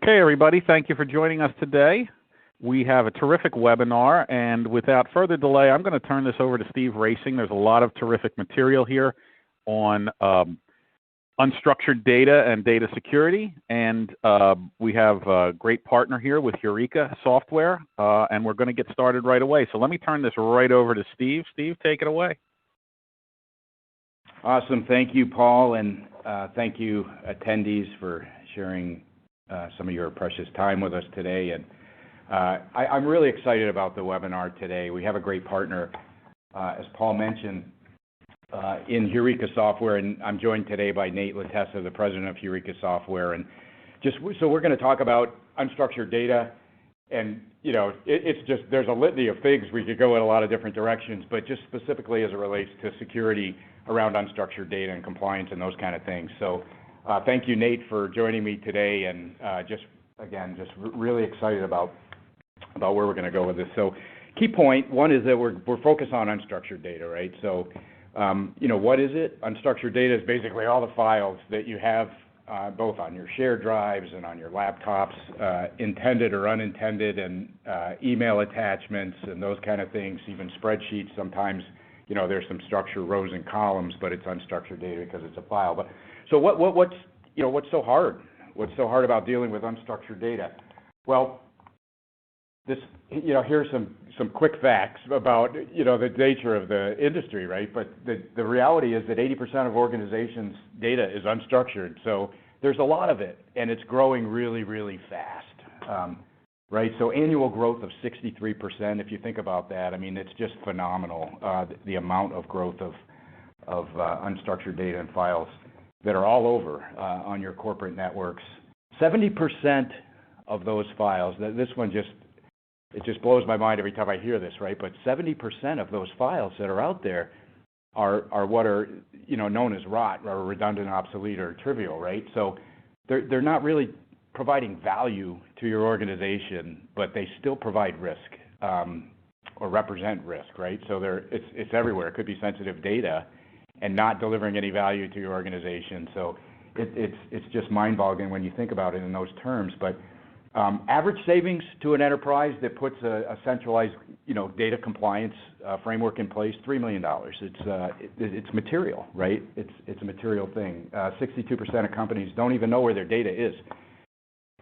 Okay, everybody, thank you for joining us today. We have a terrific webinar, and without further delay, I'm going to turn this over to Steve Racing. There's a lot of terrific material here on unstructured data and data security, and we have a great partner here with Eureka Software, and we're going to get started right away. So let me turn this right over to Steve. Steve, take it away. Awesome. Thank you, Paul, and thank you, attendees, for sharing some of your precious time with us today. And I'm really excited about the webinar today. We have a great partner, as Paul mentioned, in Eureka Software, and I'm joined today by Nate Latessa, the president of Eureka Software. And so we're going to talk about unstructured data, and it's just, there's a litany of things. We could go in a lot of different directions, but just specifically as it relates to security around unstructured data and compliance and those kind of things. So thank you, Nate, for joining me today, and just really excited about where we're going to go with this. So key point one is that we're focused on unstructured data, right? So what is it? Unstructured data is basically all the files that you have both on your shared drives and on your laptops, intended or unintended, and email attachments and those kind of things, even spreadsheets. Sometimes there's some structure, rows and columns, but it's unstructured data because it's a file. But so what's so hard? What's so hard about dealing with unstructured data? Well, here's some quick facts about the nature of the industry, right? But the reality is that 80% of organizations' data is unstructured, so there's a lot of it, and it's growing really, really fast, right? So annual growth of 63%. If you think about that, I mean, it's just phenomenal, the amount of growth of unstructured data and files that are all over on your corporate networks. 70% of those files. This one it just blows my mind every time I hear this, right? But 70% of those files that are out there are what are known as rot, or redundant, obsolete, or trivial, right? So they're not really providing value to your organization, but they still provide risk or represent risk, right? So it's everywhere. It could be sensitive data and not delivering any value to your organization. So it's just mind-boggling when you think about it in those terms. But average savings to an enterprise that puts a centralized, data compliance framework in place, $3 million. It's material, right? It's a material thing. 62% of companies don't even know where their data is,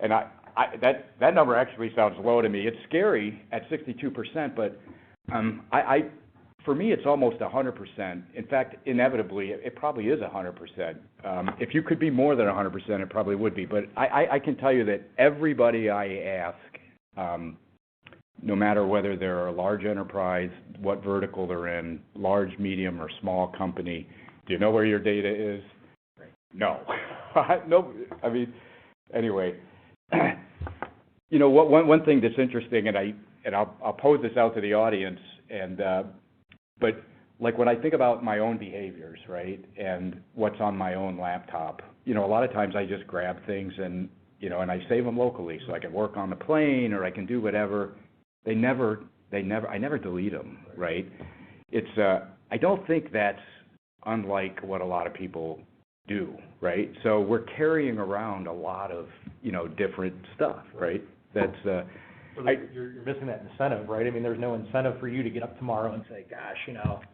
and that number actually sounds low to me. It's scary at 62%, but for me, it's almost 100%. In fact, inevitably, it probably is 100%. If you could be more than 100%, it probably would be. But I can tell you that everybody I ask, no matter whether they're a large enterprise, what vertical they're in, large, medium, or small company, do you know where your data is? Right. No. No. I mean, anyway, one thing that's interesting, and I'll pose this out to the audience, but like when I think about my own behaviors, right, and what's on my own laptop, a lot of times I just grab things and I save them locally so I can work on the plane or I can do whatever. I never delete them, right? I don't think that's unlike what a lot of people do, right? So we're carrying around a lot of different stuff, right? That's you're missing that incentive, right? I mean, there's no incentive for you to get up tomorrow and say, gosh,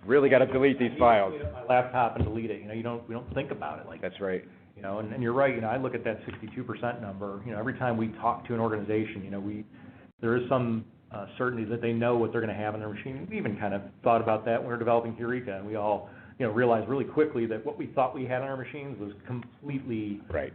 really got to delete these files. I need to clean up my laptop and delete it. We don't think about it like that's right. And you're right. I look at that 62% number. Every time we talk to an organization, there is some certainty that they know what they're going to have in their machine. We even kind of thought about that when we were developing Eureka, and we all realized really quickly that what we thought we had on our machines was completely right.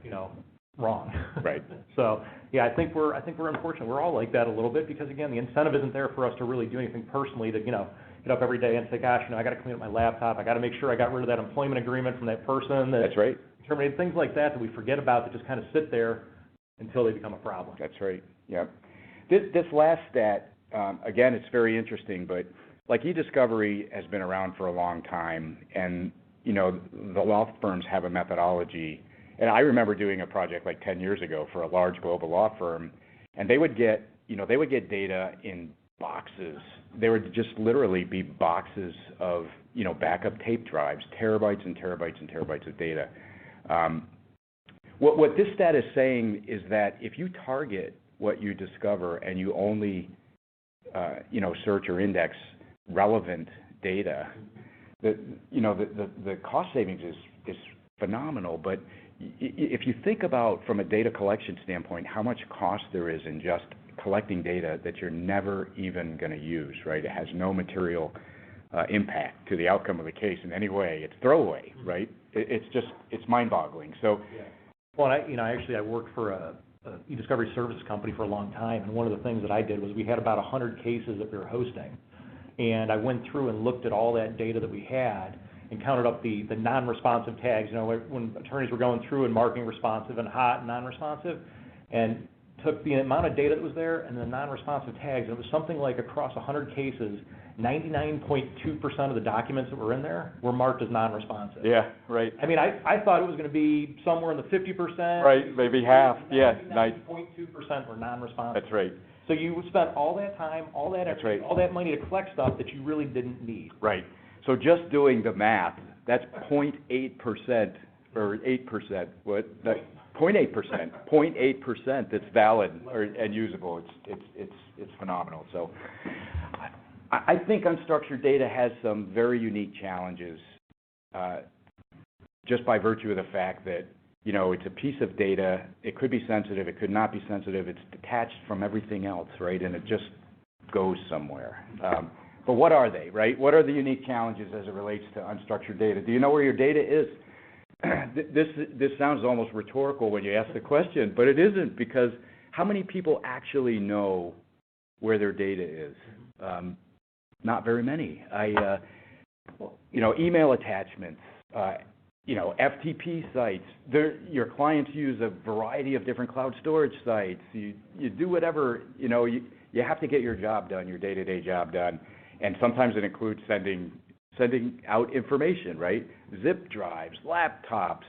Wrong. Right. So yeah, I think we're unfortunate. We're all like that a little bit because again, the incentive isn't there for us to really do anything personally to get up every day and say, gosh, I got to clean up my laptop. I got to make sure I got rid of that employment agreement from that person. That's right. Terminated things like that we forget about that just kind of sit there until they become a problem. That's right. Yeah. This last stat, again, it's very interesting, but like e-discovery has been around for a long time, and the law firms have a methodology. And I remember doing a project like 10 years ago for a large global law firm, and they would get data in boxes. There would just literally be boxes of, backup tape drives, terabytes and terabytes and terabytes of data. What this stat is saying is that if you target what you discover and you only, search or index relevant data, the cost savings is phenomenal. But if you think about from a data collection standpoint, how much cost there is in just collecting data that you're never even going to use, right? It has no material impact to the outcome of the case in any way. It's throwaway, right? It's mind-boggling. So, yeah. Well, I worked for a e-discovery services company for a long time, and one of the things that I did was we had about 100 cases that we were hosting, and I went through and looked at all that data that we had and counted up the non-responsive tags. When attorneys were going through and marking responsive and hot and non-responsive, and took the amount of data that was there and the non-responsive tags, and it was something like across 100 cases, 99.2% of the documents that were in there were marked as non-responsive. Yeah, right. I mean, I thought it was going to be somewhere in the 50%. Right, maybe half. Yeah, 9.2% were non-responsive. That's right. So you spent all that time, all that effort, all that money to collect stuff that you really didn't need. Right. So just doing the math, that's 0.8% or 8%. What? 0.8%. 0.8% that's valid and usable. It's phenomenal. So I think unstructured data has some very unique challenges, just by virtue of the fact that it's a piece of data. It could be sensitive. It could not be sensitive. It's detached from everything else, right? And it just goes somewhere. But what are they, right? What are the unique challenges as it relates to unstructured data? Do you know where your data is? This sounds almost rhetorical when you ask the question, but it isn't, because how many people actually know where their data is? Not very many. Email attachments, FTP sites. Your clients use a variety of different cloud storage sites. You do whatever, you have to get your job done, your day-to-day job done. And sometimes it includes sending out information, right? Zip drives, laptops,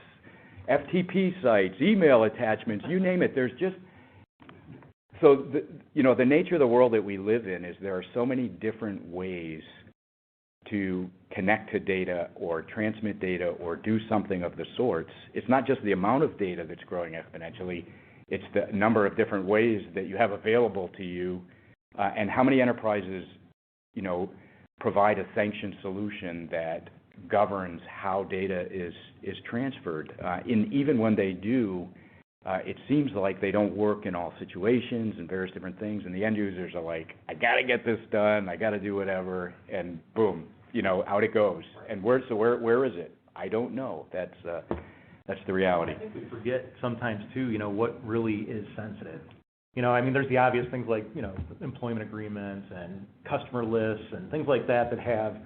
FTP sites, email attachments, you name it. There's just, so the nature of the world that we live in is there are so many different ways to connect to data or transmit data or do something of the sorts. It's not just the amount of data that's growing exponentially, it's the number of different ways that you have available to you, and how many enterprises provide a sanctioned solution that governs how data is transferred. Even when they do, it seems like they don't work in all situations and various different things, and the end users are like, I got to get this done, I got to do whatever, and boom, out it goes. And where is it? I don't know. That's the reality. I think we forget sometimes too, what really is sensitive. There's the obvious things like, employment agreements and customer lists and things like that have,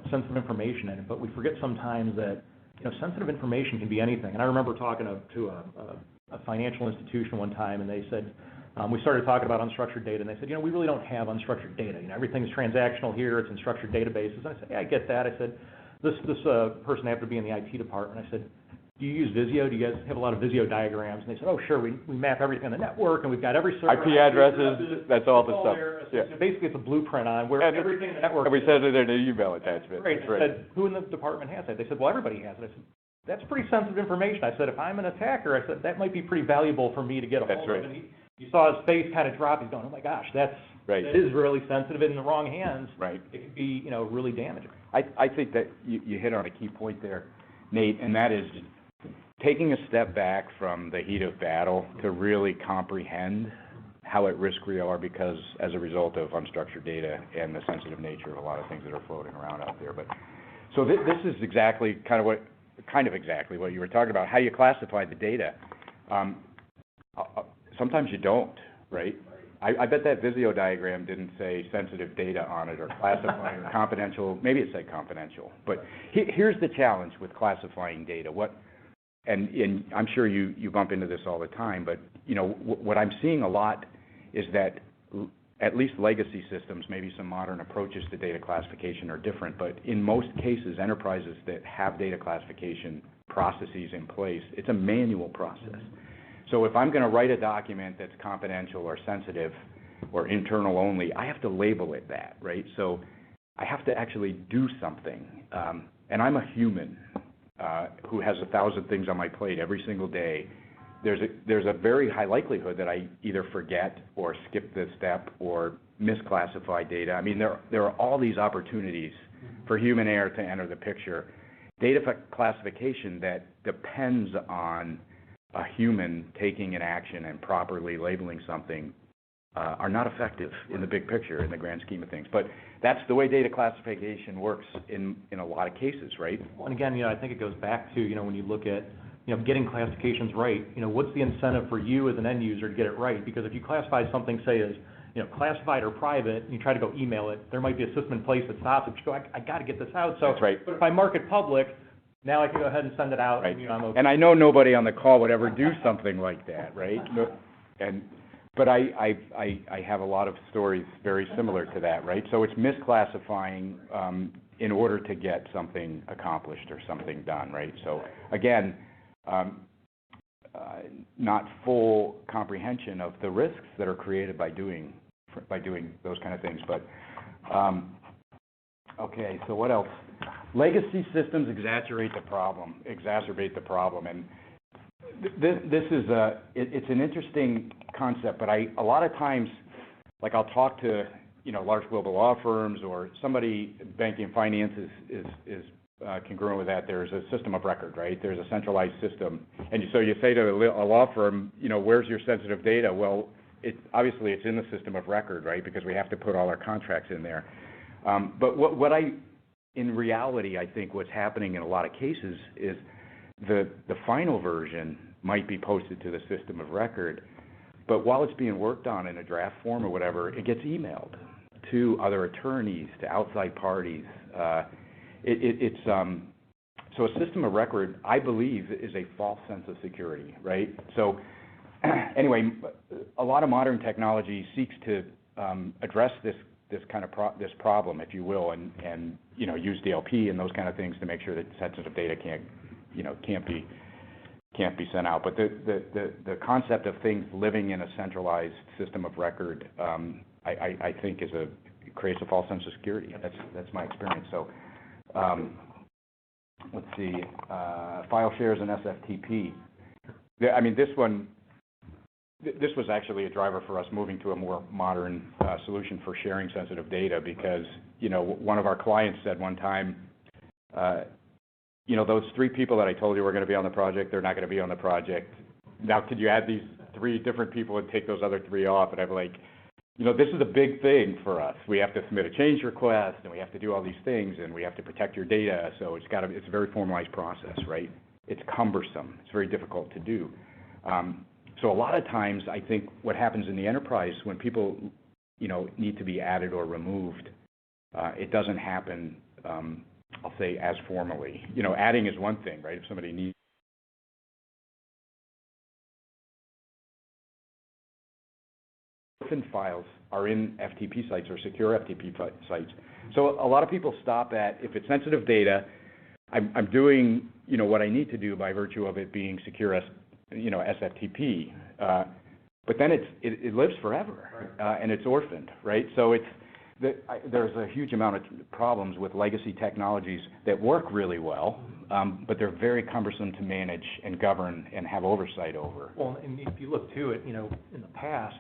sensitive information in it. But we forget sometimes that, sensitive information can be anything. And I remember talking to a financial institution one time, and they said, we started talking about unstructured data, and they said, we really don't have unstructured data. Everything's transactional here. It's in structured databases. And I said, yeah, I get that. I said, this person happened to be in the IT department. I said, do you use Visio? Do you guys have a lot of Visio diagrams? And they said, oh, sure, we map everything on the network, and we've got every server. IP addresses, that's all the stuff. Yeah. So basically, it's a blueprint on where everything in the network is. And we said it in an email attachment. Right. I said, who in the department has that? They said, well, everybody has it. I said, that's pretty sensitive information. I said, if I'm an attacker, I said, that might be pretty valuable for me to get a hold of. And you saw his face kind of drop. He's going, oh, my gosh, that is really sensitive. In the wrong hands, it could be, really damaging. I think that you hit on a key point there, Nate, and that is taking a step back from the heat of battle to really comprehend how at risk we are because as a result of unstructured data and the sensitive nature of a lot of things that are floating around out there. But so this is exactly exactly what you were talking about, how you classify the data. Sometimes you don't, right? I bet that Visio diagram didn't say sensitive data on it or classifying or confidential. Maybe it said confidential. But here's the challenge with classifying data. And I'm sure you bump into this all the time, but what I'm seeing a lot is that at least legacy systems, maybe some modern approaches to data classification are different, but in most cases, enterprises that have data classification processes in place, it's a manual process. So if I'm going to write a document that's confidential or sensitive or internal only, I have to label it that, right? So I have to actually do something. And I'm a human who has 1,000 things on my plate every single day there's a very high likelihood that I either forget or skip this step or misclassify data. I mean, there are all these opportunities for human error to enter the picture. Data classification that depends on a human taking an action and properly labeling something are not effective in the big picture, in the grand scheme of things. But that's the way data classification works in a lot of cases, right? Well, and again, I think it goes back to, when you look at, getting classifications right, what's the incentive for you as an end user to get it right? Because if you classify something, say, as, classified or private, and you try to go email it, there might be a system in place that stops it. You go, I got to get this out. So, that's right. But if I mark it public, now I can go ahead and send it out. Right. And, I'm okay. And I know nobody on the call would ever do something like that, right? But I have a lot of stories very similar to that, right? So it's misclassifying in order to get something accomplished or something done, right? So again, not full comprehension of the risks that are created by doing those kind of things. But okay, so what else? Legacy systems exacerbate the problem, and this is it's an interesting concept. But a lot of times, like I'll talk to large global law firms or somebody, banking and finance is congruent with that. There's a system of record, right? There's a centralized system, and so you say to a law firm, where's your sensitive data? Well, obviously it's in the system of record, right? Because we have to put all our contracts in there. But in reality, I think what's happening in a lot of cases is the final version might be posted to the system of record, but while it's being worked on in a draft form or whatever, it gets emailed to other attorneys, to outside parties. So a system of record, I believe, is a false sense of security, right? So anyway, a lot of modern technology seeks to address this this problem, if you will, and use DLP and those kind of things to make sure that sensitive data can't be sent out. But the concept of things living in a centralized system of record, I think creates a false sense of security. That's my experience. So let's see, file shares and SFTP. I mean, this was actually a driver for us moving to a more modern solution for sharing sensitive data because, one of our clients said one time, those 3 people that I told you were going to be on the project, they're not going to be on the project. Now, could you add these 3 different people and take those other 3 off? And I'm like, this is a big thing for us. We have to submit a change request, and we have to do all these things, and we have to protect your data. So it's a very formalized process, right? It's cumbersome. It's very difficult to do. So a lot of times, I think what happens in the enterprise when people, need to be added or removed, it doesn't happen, I'll say, as formally. Adding is one thing, right? If somebody needs files are in FTP sites or secure FTP sites. So a lot of people stop at, if it's sensitive data, I'm doing, what I need to do by virtue of it being secure SFTP, but then it lives forever, and it's orphaned, right? So there's a huge amount of problems with legacy technologies that work really well, but they're very cumbersome to manage and govern and have oversight over. Well, and if you look to it, in the past,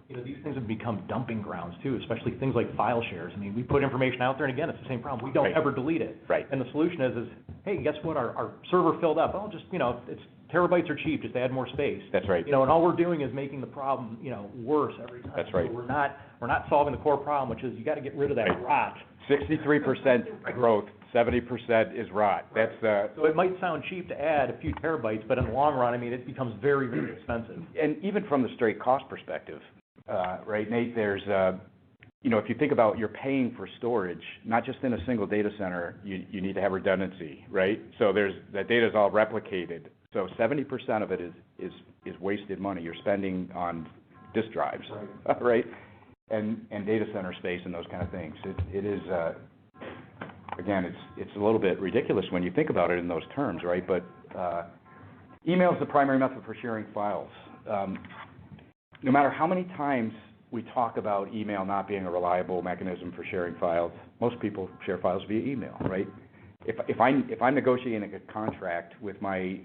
these things have become dumping grounds too, especially things like file shares. I mean, we put information out there, and again, it's the same problem. We don't ever delete it. Right. And the solution is, hey, guess what? Our server filled up. Well, just, it's terabytes are cheap. Just add more space. That's right. And all we're doing is making the problem, worse every time. That's right. So we're not solving the core problem, which is you got to get rid of that rot. 63% growth, 70% is rot. That's So it might sound cheap to add a few terabytes, but in the long run, I mean, it becomes very, very expensive. And even from the straight cost perspective, right, Nate, there's, if you think about you're paying for storage, not just in a single data center, you need to have redundancy, right? So the data is all replicated. So 70% of it is wasted money you're spending on disk drives, right? And data center space and those kind of things. It is, again, it's a little bit ridiculous when you think about it in those terms, right? But email is the primary method for sharing files. No matter how many times we talk about email not being a reliable mechanism for sharing files, most people share files via email, right? If I'm negotiating a contract with my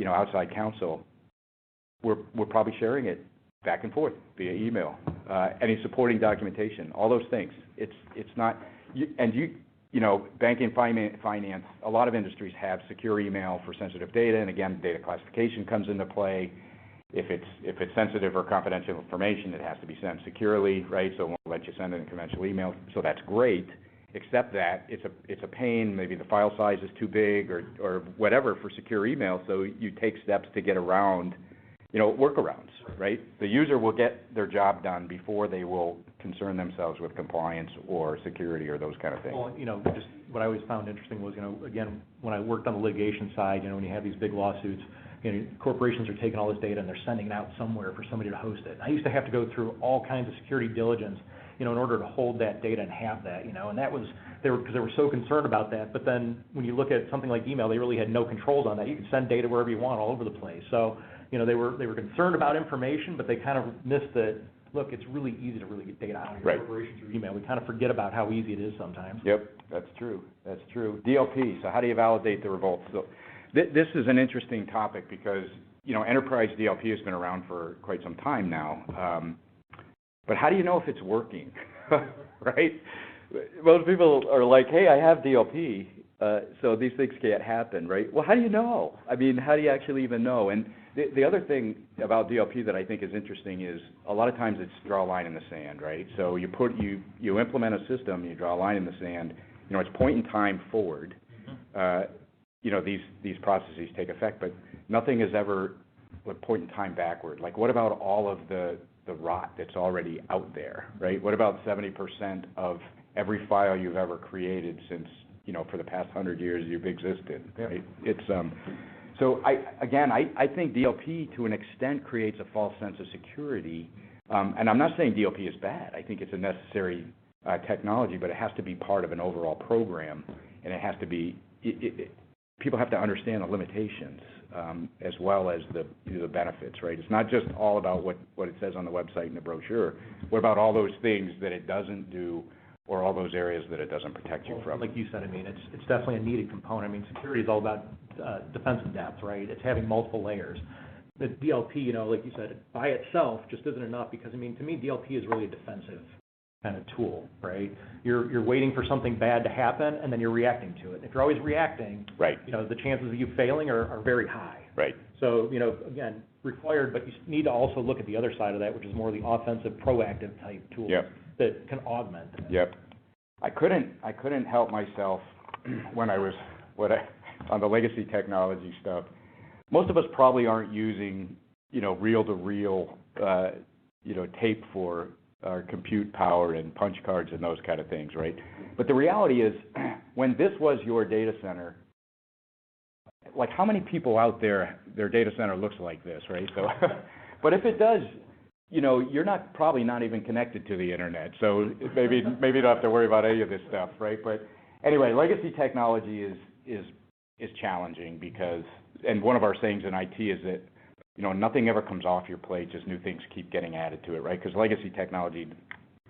outside counsel, we're probably sharing it back and forth via email, any supporting documentation, all those things. It's not, you know, banking, finance, a lot of industries have secure email for sensitive data, and again, data classification comes into play. If it's sensitive or confidential information, it has to be sent securely, right? So it won't let you send it in conventional email. So that's great, except that it's a pain. Maybe the file size is too big or whatever for secure email. So you take steps to get around, you know, workarounds, right? The user will get their job done before they will concern themselves with compliance or security or those kind of things. Well, you know, just what I always found interesting was, you know, again, when I worked on the litigation side, you know, when you have these big lawsuits, you know, corporations are taking all this data and they're sending it out somewhere for somebody to host it. I used to have to go through all kinds of security diligence, you know, in order to hold that data and have that, you know, and that was, because they were so concerned about that. But then when you look at something like email, they really had no controls on that. You could send data wherever you want all over the place. So, you know, they were concerned about information, but they kind of missed that, look, it's really easy to really get data out of your corporation through email. We kind of forget about how easy it is sometimes. Yep, that's true. That's true. DLP, so how do you validate the revolt? So this is an interesting topic because, you know, enterprise DLP has been around for quite some time now. But how do you know if it's working, right? Most people are like, hey, I have DLP, so these things can't happen, right? Well, how do you know? I mean, how do you actually even know? And the other thing about DLP that I think is interesting is a lot of times it's draw a line in the sand, right? So you implement a system, you draw a line in the sand, you know, it's point in time forward. You know, these processes take effect, but nothing is ever like point in time backward. Like, what about all of the rot that's already out there, right? What about 70% of every file you've ever created since, you know, for the past 100 years you've existed, right? It's so I think DLP to an extent creates a false sense of security, and I'm not saying DLP is bad. I think it's a necessary technology, but it has to be part of an overall program, and it has to be. People have to understand the limitations as well as the benefits, right? It's not just all about what it says on the website and the brochure. What about all those things that it doesn't do, or all those areas that it doesn't protect you from? Like you said, I mean, it's definitely a needed component. I mean, security is all about defensive depth, right? It's having multiple layers. The DLP, you know, like you said, by itself just isn't enough because, I mean, to me, DLP is really a defensive kind of tool, right? You're waiting for something bad to happen, and then you're reacting to it. If you're always reacting, right, you know, the chances of you failing are very high. Right. So, you know, again, required, but you need to also look at the other side of that, which is more the offensive, proactive type tools that can augment that. Yep. I couldn't help myself when I was on the legacy technology stuff. Most of us probably aren't using, you know, reel-to-reel, you know, tape for our compute power and punch cards and those kind of things, right? But the reality is, when this was your data center, like how many people out there, their data center looks like this, right? So, but if it does, you know, you're probably not even connected to the internet, so maybe you don't have to worry about any of this stuff, right? But anyway, legacy technology is challenging because, and one of our sayings in IT is that, you know, nothing ever comes off your plate, just new things keep getting added to it, right? Because legacy technology,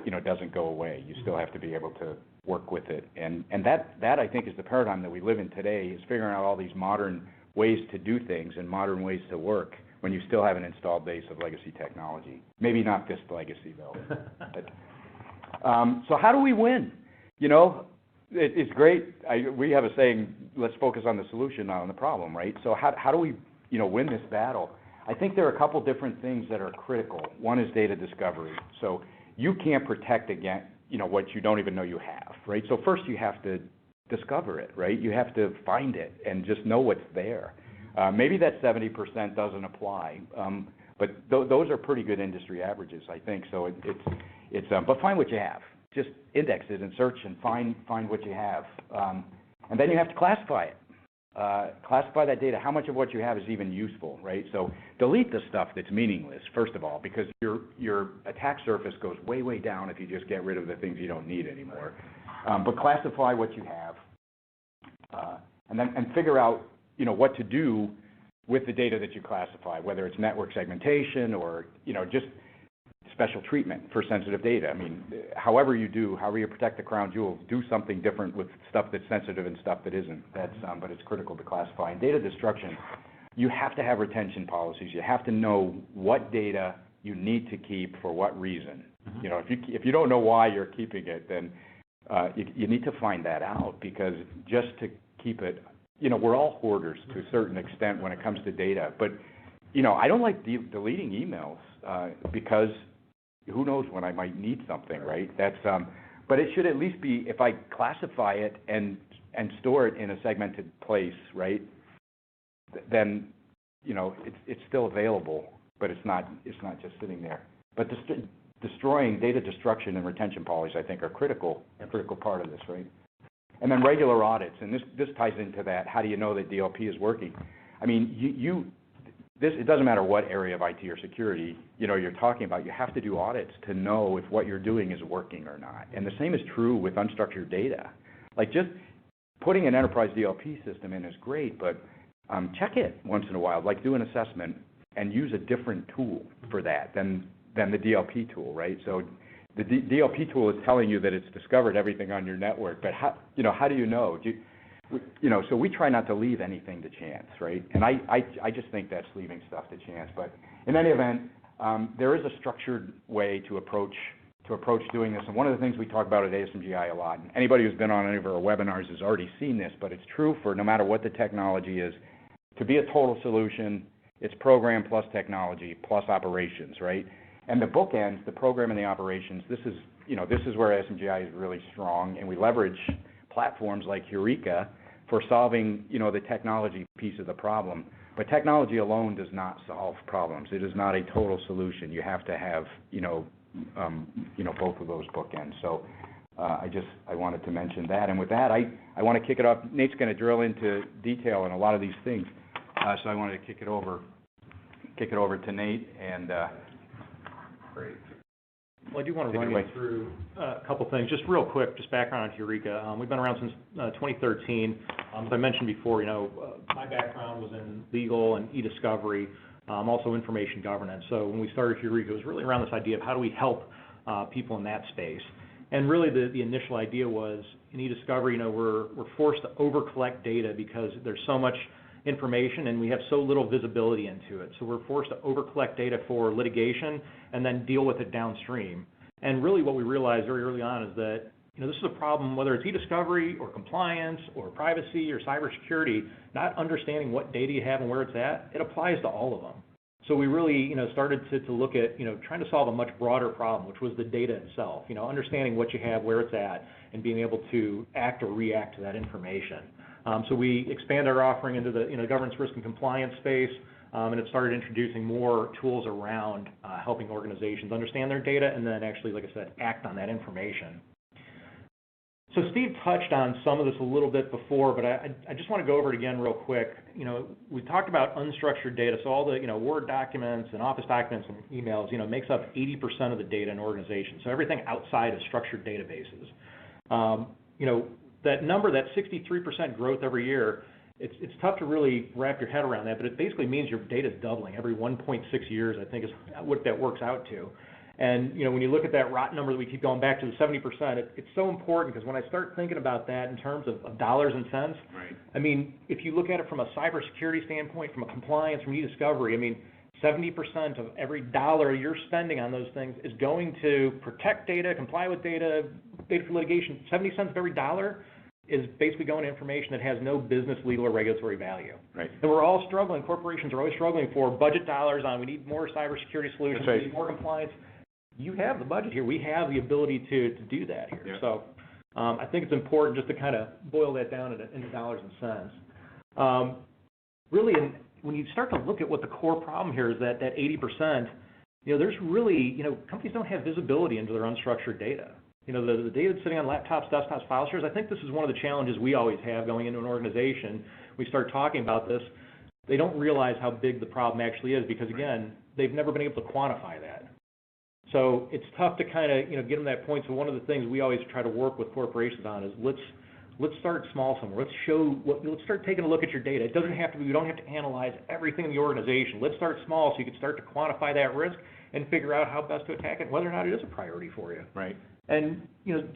you know, doesn't go away. You still have to be able to work with it. And that I think is the paradigm that we live in today, is figuring out all these modern ways to do things and modern ways to work when you still have an installed base of legacy technology. Maybe not this legacy, though. But, so how do we win? You know, it's great. We have a saying, let's focus on the solution, not on the problem, right? So how do we, you know, win this battle? I think there are a couple different things that are critical. One is data discovery. So you can't protect against, you know, what you don't even know you have, right? So first you have to discover it, right? You have to find it and just know what's there. Maybe that 70% doesn't apply, but those are pretty good industry averages, I think. So but find what you have. Just index it and search and find what you have, and then you have to classify it. Classify that data. How much of what you have is even useful, right? So delete the stuff that's meaningless, first of all, because your attack surface goes way, way down if you just get rid of the things you don't need anymore. But classify what you have, and figure out, you know, what to do with the data that you classify, whether it's network segmentation or, you know, just special treatment for sensitive data. I mean, however you protect the crown jewels, do something different with stuff that's sensitive and stuff that isn't. But it's critical to classify. And data destruction, you have to have retention policies. You have to know what data you need to keep for what reason. You know, if you don't know why you're keeping it, then you need to find that out, because just to keep it, you know, we're all hoarders to a certain extent when it comes to data. But, you know, I don't like deleting emails because who knows when I might need something, right? That's but it should at least be, if I classify it and store it in a segmented place, right? Then, you know, it's still available, but it's not just sitting there. But destroying data destruction and retention policies, I think, are a critical part of this, right? And then regular audits, and this ties into that. How do you know that DLP is working? I mean, it doesn't matter what area of IT or security, you know, you're talking about. You have to do audits to know if what you're doing is working or not. And the same is true with unstructured data. Like, just putting an enterprise DLP system in is great, but check it once in a while. Like, do an assessment and use a different tool for that than the DLP tool, right? So the DLP tool is telling you that it's discovered everything on your network, but how do you know? You know, so we try not to leave anything to chance, right? And I just think that's leaving stuff to chance. But in any event, there is a structured way to approach doing this. And one of the things we talk about at ASMGI a lot, and anybody who's been on any of our webinars has already seen this, but it's true for no matter what the technology is. To be a total solution, it's program plus technology plus operations, right? And the bookends, the program and the operations, this is where ASMGI is really strong, and we leverage platforms like Eureka for solving, you know, the technology piece of the problem. But technology alone does not solve problems. It is not a total solution. You have to have, both of those bookends. So I wanted to mention that. And with that, I want to kick it off. Nate's going to drill into detail on a lot of these things. So I wanted to kick it over to Nate. And great. Well, I do want to run you through a couple things, just real quick, just background on Eureka. We've been around since 2013. As I mentioned before, my background was in legal and e-discovery, also information governance. So when we started Eureka, it was really around this idea of how do we help people in that space. And really the initial idea was in e-discovery, we're forced to over-collect data because there's so much information and we have so little visibility into it. So we're forced to over-collect data for litigation and then deal with it downstream. And really what we realized very early on is that this is a problem, whether it's e-discovery or compliance or privacy or cybersecurity, not understanding what data you have and where it's at, it applies to all of them. So we really started to look at trying to solve a much broader problem, which was the data itself, understanding what you have, where it's at, and being able to act or react to that information. So we expand our offering into the governance, risk, and compliance space, and it started introducing more tools around helping organizations understand their data and then actually, like I said, act on that information. So Steve touched on some of this a little bit before, but I just want to go over it again real quick. We talked about unstructured data, so all the Word documents and Office documents and emails, makes up 80% of the data in an organization. So everything outside of structured databases. That number, that 63% growth every year, it's tough to really wrap your head around that, but it basically means your data is doubling every 1.6 years, I think is what that works out to. And, when you look at that ROT number that we keep going back to, the 70%, it's so important because when I start thinking about that in terms of dollars and cents, right. I mean, if you look at it from a cybersecurity standpoint, from a compliance, from e-discovery, I mean, 70% of every dollar you're spending on those things is going to protect data, comply with data for litigation. 70 cents of every dollar is basically going to information that has no business, legal, or regulatory value. Right. And we're all struggling, corporations are always struggling for budget dollars on, we need more cybersecurity solutions, right. We need more compliance. You have the budget here. We have the ability to do that here. Yeah. So I think it's important just to kind of boil that down into dollars and cents. Really, when you start to look at what the core problem here is, that 80%, there's really, companies don't have visibility into their unstructured data. The data that's sitting on laptops, desktops, file shares, I think this is one of the challenges we always have going into an organization. We start talking about this. They don't realize how big the problem actually is because, again, they've never been able to quantify that. So it's tough to kind of, get them that point. So one of the things we always try to work with corporations on is let's start small somewhere. Let's start taking a look at your data. It doesn't have to be, we don't have to analyze everything in the organization. Let's start small so you can start to quantify that risk and figure out how best to attack it, whether or not it is a priority for you. Right. And,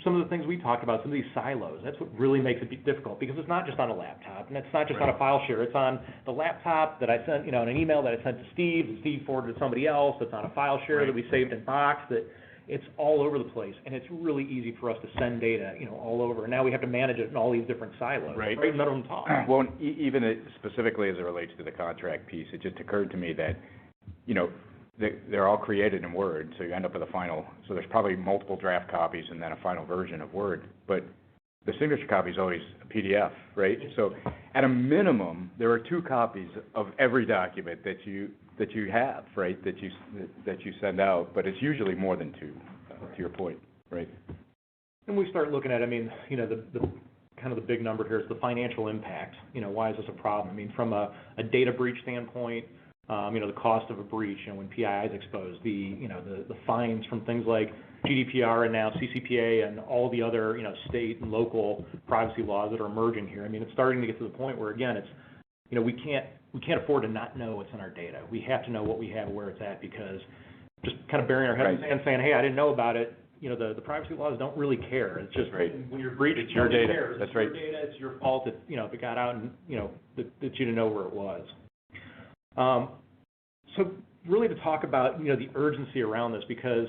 some of the things we talked about, some of these silos, that's what really makes it difficult, because it's not just on a laptop, and it's not just on a file share. It's on the laptop that I sent, in an email that I sent to Steve, and Steve forwarded to somebody else. It's on a file share that we saved in Box. That it's all over the place, and it's really easy for us to send data, all over. And now we have to manage it in all these different silos. Right. None of them talk. Well, even specifically as it relates to the contract piece, it just occurred to me that, they're all created in Word, so you end up with a final. So there's probably multiple draft copies and then a final version of Word. But the signature copy is always a PDF, right? So at a minimum, there are 2 copies of every document that you have, right? That you send out, but it's usually more than 2, to your point, right? And we start looking at, the kind of the big number here is the financial impact. Why is this a problem? From a data breach standpoint, the cost of a breach, when PII is exposed, the fines from things like GDPR and now CCPA and all the other, state and local privacy laws that are emerging here. It's starting to get to the point where, again, it's, we can't afford to not know what's in our data. We have to know what we have and where it's at, because just kind of burying our heads and saying, hey, I didn't know about it, the privacy laws don't really care. It's just when you're breached, it's your data. Cares. That's it's your data. It's your fault that, if it got out and, that you didn't know where it was. So really to talk about, the urgency around this, because,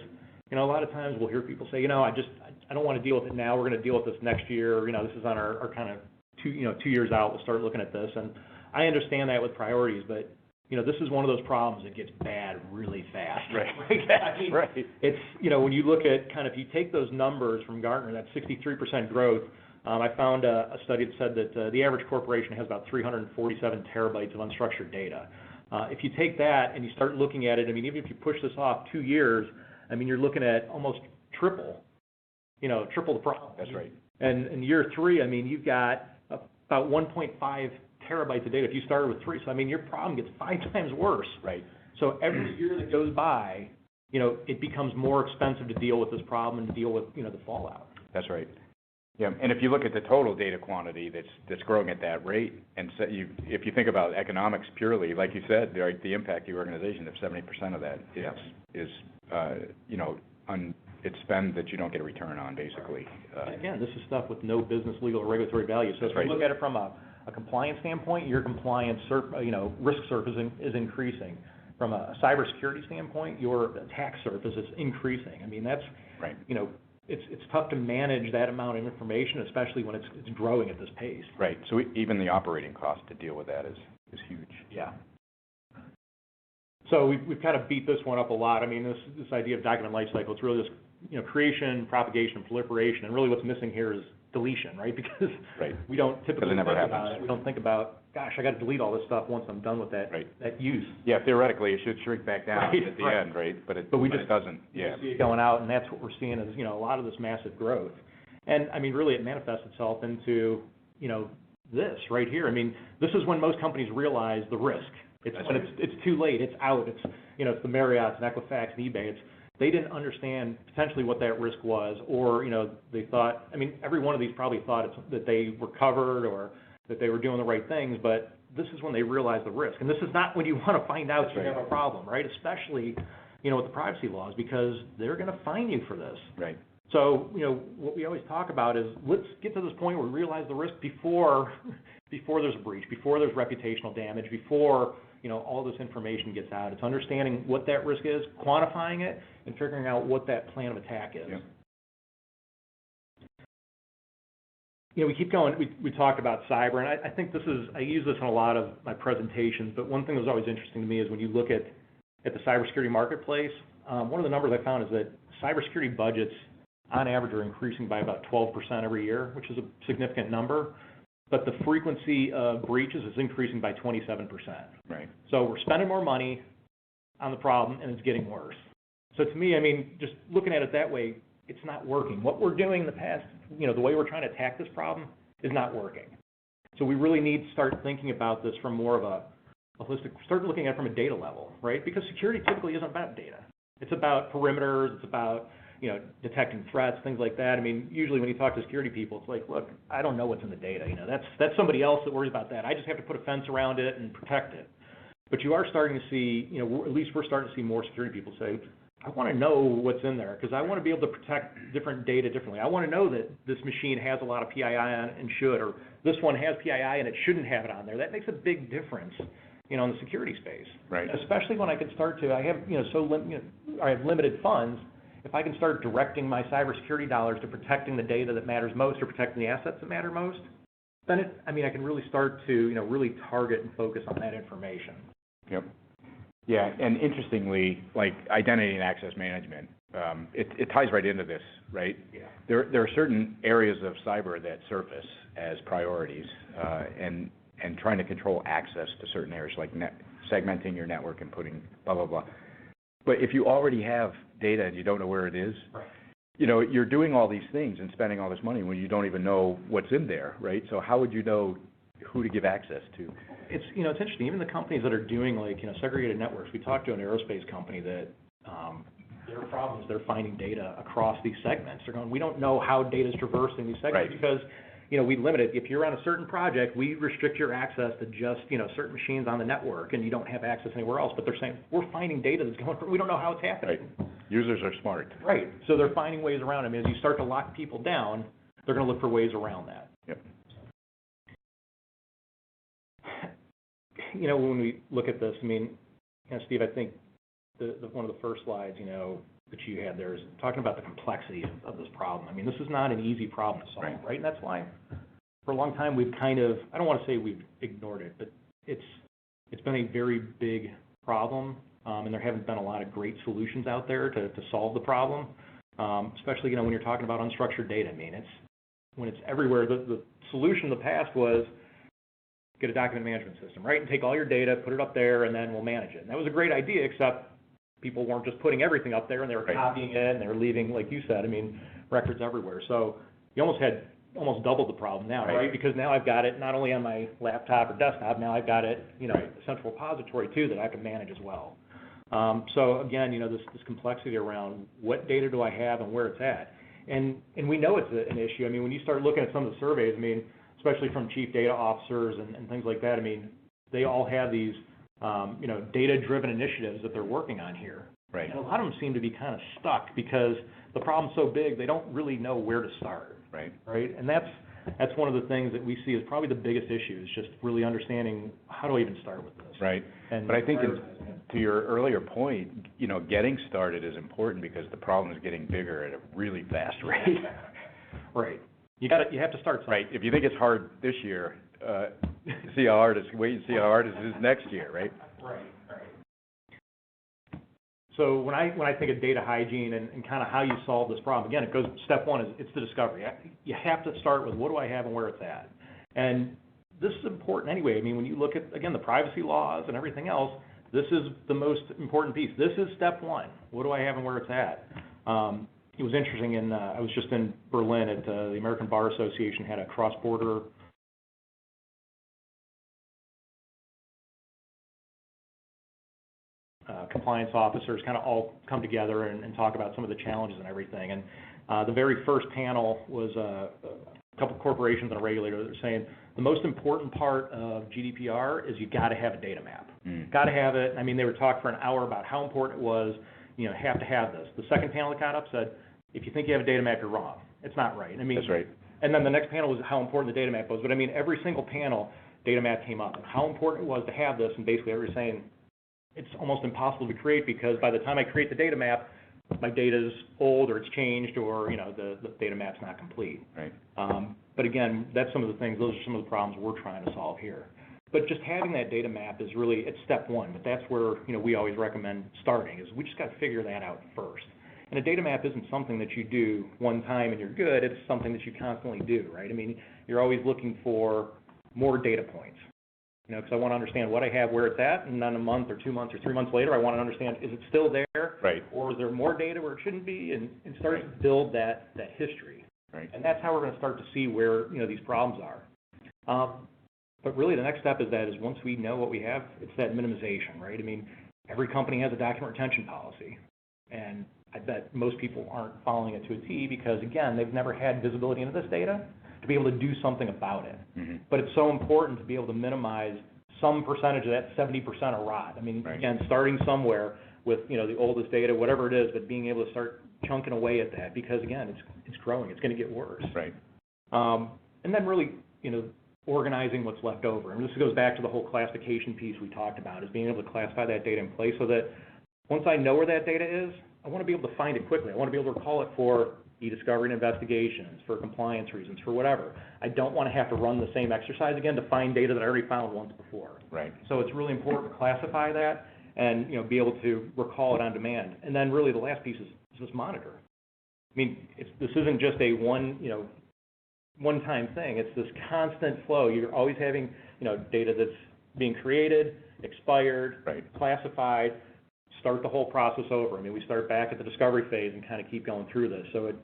a lot of times we'll hear people say, I don't want to deal with it now. We're going to deal with this next year. This is on our kind of 2 years out. We'll start looking at this. And I understand that with priorities, but, this is one of those problems that gets bad really fast. Right. Right. It's, when you look at if you take those numbers from Gartner, that 63% growth, I found a study that said that the average corporation has about 347 terabytes of unstructured data. If you take that and you start looking at it, even if you push this off 2 years, you're looking at almost triple the problem. That's right. And in year 3, you've got about 1.5 terabytes of data if you started with 3. So, your problem gets 5 times worse. Right. So every year that goes by, it becomes more expensive to deal with this problem and to deal with, the fallout. That's right. Yeah, and if you look at the total data quantity that's growing at that rate, and so if you think about economics purely, like you said, the impact to your organization, if 70% of that is it's spend that you don't get a return on, basically. Again, this is stuff with no business, legal, or regulatory value. So if you look at it from a compliance standpoint, your compliance risk surface is increasing. From a cybersecurity standpoint, your attack surface is increasing. That's right. It's tough to manage that amount of information, especially when it's growing at this pace. Right. So even the operating cost to deal with that is huge. Yeah. So we've kind of beat this one up a lot. This idea of document lifecycle, it's really just creation, propagation, proliferation, and really what's missing here is deletion, right? Because we don't typically think about it. We don't think about, gosh, I got to delete all this stuff once I'm done with that that use. Yeah, theoretically it should shrink back down at the end, right? But it doesn't. Yeah. We see it going out, and that's what we're seeing is a lot of this massive growth, and really it manifests itself into this right here. This is when most companies realize the risk. It's when it's too late. It's out. It's it's the Marriotts and Equifax and eBay. They didn't understand potentially what that risk was, or they thought. Every one of these probably thought that they were covered or that they were doing the right things, but this is when they realize the risk. And this is not when you want to find out you have a problem, right? Especially with the privacy laws, because they're going to fine you for this. Right. So what we always talk about is let's get to this point where we realize the risk before there's a breach, before there's reputational damage, before all this information gets out. It's understanding what that risk is, quantifying it, and figuring out what that plan of attack is. Yeah. We keep going. We talked about cyber, and I think I use this in a lot of my presentations, but one thing that was always interesting to me is when you look at the cybersecurity marketplace, one of the numbers I found is that cybersecurity budgets, on average, are increasing by about 12% every year, which is a significant number. But the frequency of breaches is increasing by 27%. Right. So we're spending more money on the problem, and it's getting worse. So to me, just looking at it that way, it's not working. What we're doing in the past, the way we're trying to attack this problem is not working. So we really need to start thinking about this from more of a holistic, start looking at it from a data level, right? Because security typically isn't about data. It's about perimeters, it's about detecting threats, things like that. Usually when you talk to security people, it's like, look, I don't know what's in the data. That's somebody else that worries about that. I just have to put a fence around it and protect it. But you are starting to see, at least we're starting to see more security people say, I want to know what's in there because I want to be able to protect different data differently. I want to know that this machine has a lot of PII on it and should, or this one has PII and it shouldn't have it on there. That makes a big difference, in the security space. Right. Especially when I can start to, I have, I have limited funds. If I can start directing my cybersecurity dollars to protecting the data that matters most or protecting the assets that matter most, then I can really start to, really target and focus on that information. Yep. Yeah, and interestingly, like identity and access management, it ties right into this, right? Yeah. There are certain areas of cyber that surface as priorities, and trying to control access to certain areas, like segmenting your network and putting blah, blah, blah. But if you already have data and you don't know where it is, right. You're doing all these things and spending all this money when you don't even know what's in there, right? So how would you know who to give access to? It's, it's interesting, even the companies that are doing segregated networks, we talked to an aerospace company that their problem is they're finding data across these segments. They're going, we don't know how data is traversing these segments Right. because, we limit it. If you're on a certain project, we restrict your access to just, certain machines on the network and you don't have access anywhere else. But they're saying, we're finding data that's going, we don't know how it's happening. Right. Users are smart. Right. So they're finding ways around it. As you start to lock people down, they're going to look for ways around that. Yep. When we look at this, Steve, I think one of the first slides, that you had there is talking about the complexity of this problem. This is not an easy problem to solve, right? And that's why for a long time we've I don't want to say we've ignored it, but it's been a very big problem, and there haven't been a lot of great solutions out there to solve the problem, especially, when you're talking about unstructured data. When it's everywhere, the solution in the past was get a document management system, right? And take all your data, put it up there, and then we'll manage it. And that was a great idea, except people weren't just putting everything up there, and they were copying it, and they were leaving, like you said, records everywhere. So you almost doubled the problem now, right? Because now I've got it not only on my laptop or desktop, now I've got it, a central repository too that I can manage as well. So again, this complexity around what data do I have and where it's at. And we know it's an issue. When you start looking at some of the surveys, especially from chief data officers and things like that, they all have these, data-driven initiatives that they're working on here. Right. And a lot of them seem to be kind of stuck because the problem's so big, they don't really know where to start. Right. Right. And that's one of the things that we see as probably the biggest issue is just really understanding how do I even start with this. Right. But I think to your earlier point, getting started is important because the problem is getting bigger at a really fast rate. Right. You have to start somewhere. Right. If you think it's hard this year, see how hard wait and see how hard it is next year, right? Right. So when I think of data hygiene and kind of how you solve this problem, again, it goes, step one is it's the discovery. You have to start with what do I have and where it's at. And this is important anyway. When you look at, again, the privacy laws and everything else, this is the most important piece. This is step one. What do I have and where it's at? It was interesting, I was just in Berlin at the American Bar Association had a cross-border compliance officers kind of all come together and talk about some of the challenges and everything. And the very first panel was a couple corporations and a regulator that were saying the most important part of GDPR is you got to have a data map. Got to have it. They were talking for an hour about how important it was, have to have this. The second panel that got up said, if you think you have a data map, you're wrong. It's not right. That's right. And then the next panel was how important the data map was. But every single panel, data map came up and how important it was to have this. And basically, everybody's saying it's almost impossible to create because by the time I create the data map, my data's old or it's changed or the data map's not complete. Right. But again, that's some of the things. Those are some of the problems we're trying to solve here. But just having that data map is really it's step one. But that's where we always recommend starting is we just got to figure that out first. And a data map isn't something that you do one time and you're good. It's something that you constantly do, right? You're always looking for more data points, because I want to understand what I have, where it's at, and then a month or 2 months or 3 months later, I want to understand, is it still there? Right. Or is there more data where it shouldn't be? And start to build that history. Right. And that's how we're going to start to see where, these problems are. But really the next step is once we know what we have, it's that minimization, right? Every company has a document retention policy. And I bet most people aren't following it to a T because, again, they've never had visibility into this data to be able to do something about it. Mm-hmm. But it's so important to be able to minimize some percentage of that 70% of rot. Right. Again, starting somewhere, with, the oldest data, whatever it is, but being able to start chunking away at that because, again, it's growing. It's going to get worse. Right. And then really, organizing what's left over. And this goes back to the whole classification piece we talked about, is being able to classify that data in place so that once I know where that data is, I want to be able to find it quickly. I want to be able to recall it for e-discovery and investigations, for compliance reasons, for whatever. I don't want to have to run the same exercise again to find data that I already found once before. Right. So it's really important to classify that and, be able to recall it on demand. And then really the last piece is just monitor. I mean, this isn't just a one-time thing. It's this constant flow. You're always having, data that's being created, expired, right, classified, start the whole process over. I mean, we start back at the discovery phase and kind of keep going through this. So it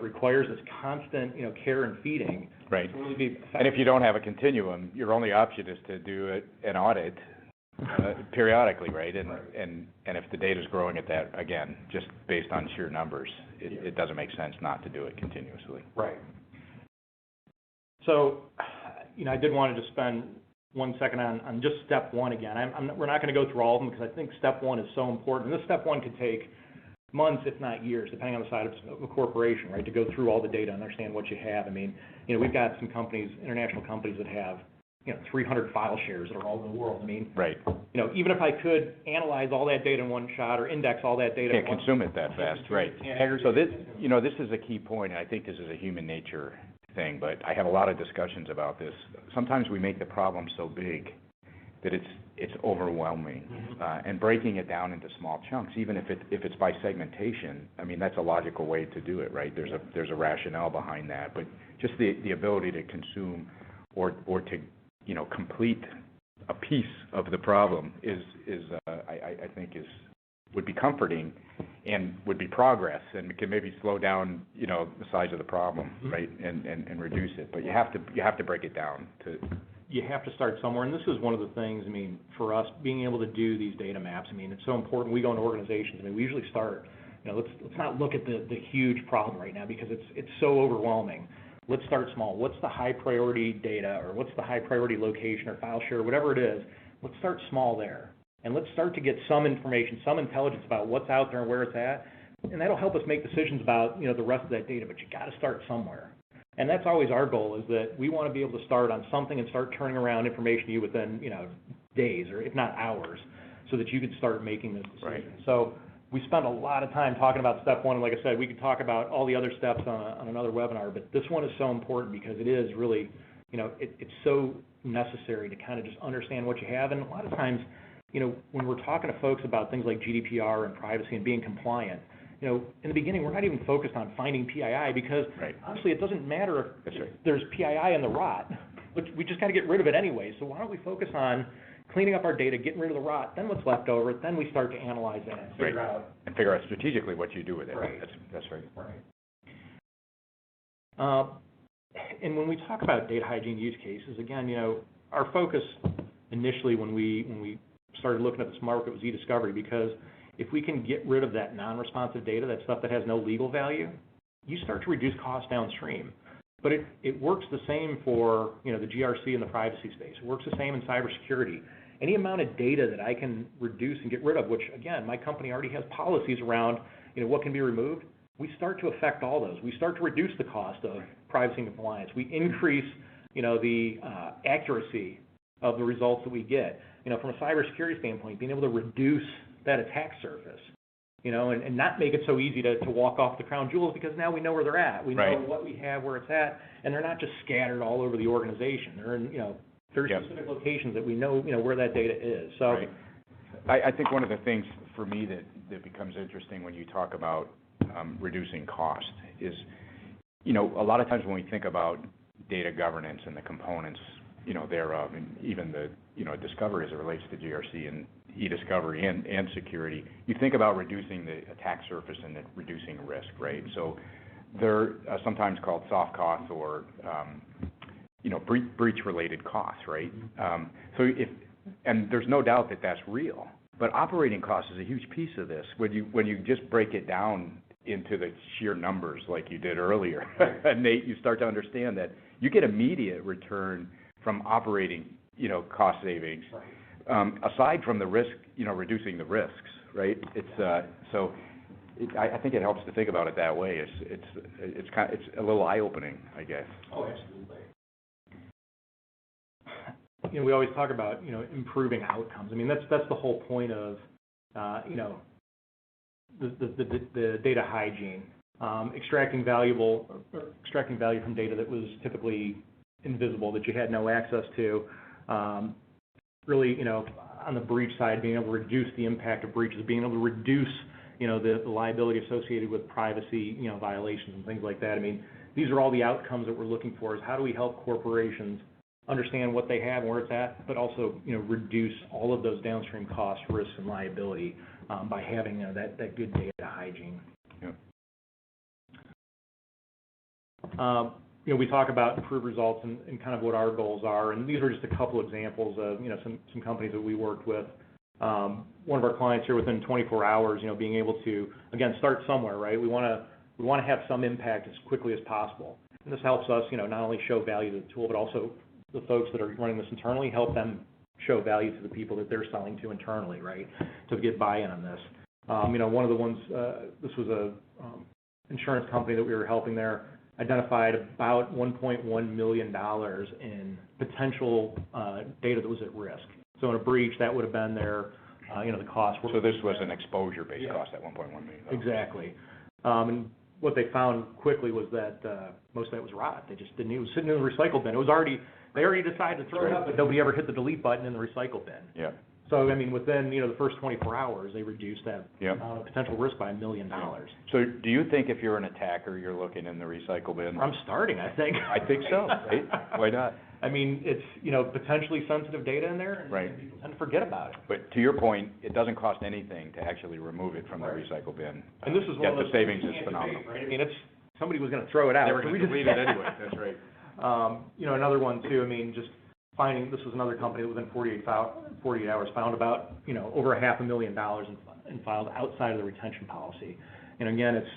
requires this constant, care and feeding. Right. To really be effective. And if you don't have a continuum, your only option is to do an audit periodically, right? And if the data is growing at that, again, just based on sheer numbers, it doesn't make sense not to do it continuously. Right. So, I did want to just spend 1 second on just step one again. We're not going to go through all of them because I think step one is so important. And this step one could take months, if not years, depending on the size of a corporation, right, to go through all the data and understand what you have. I mean, we've got some companies, international companies that have, 300 file shares that are all over the world. I mean, right. Even if I could analyze all that data in one shot or index all that data, can't consume it that fast, right? So this, this is a key point, and I think this is a human nature thing, but I have a lot of discussions about this. Sometimes we make the problem so big that it's overwhelming, and breaking it down into small chunks, even if it's by segmentation. I mean, that's a logical way to do it, right? There's a rationale behind that, but just the ability to consume or to complete a piece of the problem I think would be comforting and would be progress and can maybe slow down, the size of the problem, right, and reduce it. But you have to break it down to. You have to start somewhere, and this is one of the things, for us, being able to do these data maps, it's so important. We go into organizations, we usually start, let's not look at the huge problem right now because it's so overwhelming. Let's start small. What's the high priority data, or what's the high priority location or file share, whatever it is, let's start small there. And let's start to get some information, some intelligence about what's out there and where it's at, and that'll help us make decisions about, the rest of that data, but you got to start somewhere. And that's always our goal, is that we want to be able to start on something and start turning around information to you within, days or if not hours, so that you can start making this decision. Right. So we spent a lot of time talking about step one, and like I said, we could talk about all the other steps on another webinar, but this one is so important because it is really, it's so necessary to kind of just understand what you have. And a lot of times, when we're talking to folks about things like GDPR and privacy and being compliant, in the beginning, we're not even focused on finding PII because, honestly, it doesn't matter if there's PII in the rot. We just got to get rid of it anyway. So why don't we focus on cleaning up our data, getting rid of the rot, then what's left over, then we start to analyze that and figure out. And figure out strategically what you do with it. Right. That's right. Right. And when we talk about data hygiene use cases, again, our focus initially when we started looking at this market was e-discovery, because if we can get rid of that non-responsive data, that stuff that has no legal value, you start to reduce costs downstream. But it works the same for, the GRC and the privacy space. It works the same in cybersecurity. Any amount of data that I can reduce and get rid of, which, again, my company already has policies around, what can be removed, we start to affect all those. We start to reduce the cost of privacy and compliance. We increase, the accuracy of the results that we get. From a cybersecurity standpoint, being able to reduce that attack surface, and not make it so easy to walk off the crown jewels, because now we know where they're at. We know what we have, where it's at, and they're not just scattered all over the organization. They're in, very specific locations that we know, where that data is. So, I think one of the things for me that becomes interesting when you talk about reducing cost is, a lot of times when we think about data governance and the components, thereof, and even the, discovery as it relates to GRC and e-discovery and security, you think about reducing the attack surface and reducing risk, right? So they're sometimes called soft costs or, breach-related costs, right? And there's no doubt that that's real, but operating costs is a huge piece of this. When you just break it down into the sheer numbers like you did earlier, Nate, you start to understand that you get immediate return from operating, cost savings. Aside from the risk, reducing the risks, right? I think it helps to think about it that way. It's a little eye-opening, I guess. Oh, absolutely. We always talk about, improving outcomes. I mean, that's the whole point of, the data hygiene, extracting value from data that was typically invisible, that you had no access to. Really, on the breach side, being able to reduce the impact of breaches, being able to reduce, the liability associated with privacy, violations and things like that. I mean, these are all the outcomes that we're looking for, is how do we help corporations understand what they have and where it's at, but also, reduce all of those downstream costs, risks, and liability by having that good data hygiene. Yep. We talk about improved results and kind of what our goals are, and these are just a couple examples of, some companies that we worked with. One of our clients here, within 24 hours, being able to, again, start somewhere, right? We want to have some impact as quickly as possible. And this helps us, not only show value to the tool, but also the folks that are running this internally, help them show value to the people that they're selling to internally, right, to get buy-in on this. One of the ones, this was a insurance company that we were helping there, identified about $1.1 million in potential data that was at risk. So in a breach, that would have been their, the cost. So this was an exposure-based cost at $1.1 million. Exactly. And what they found quickly was that most of that was rot. They just didn't. It was sitting in the recycle bin. They already decided to throw it out, but nobody ever hit the delete button in the recycle bin. Yeah. So, I mean, within, the first 24 hours, they reduced that potential risk by $1 million. So do you think if you're an attacker, you're looking in the recycle bin? I'm starting, I think. I think so, right? Why not? I mean, it's, potentially sensitive data in there, and right. People tend to forget about it. But to your point, it doesn't cost anything to actually remove it from the recycle bin. And this is one of those the savings is phenomenal. Right? I mean, somebody was going to throw it out. They were going to delete it anyway, that's right. Another one, too, I mean, just finding, this was another company that within 48 hours found about, over $500,000 in files outside of the retention policy. And again, it's,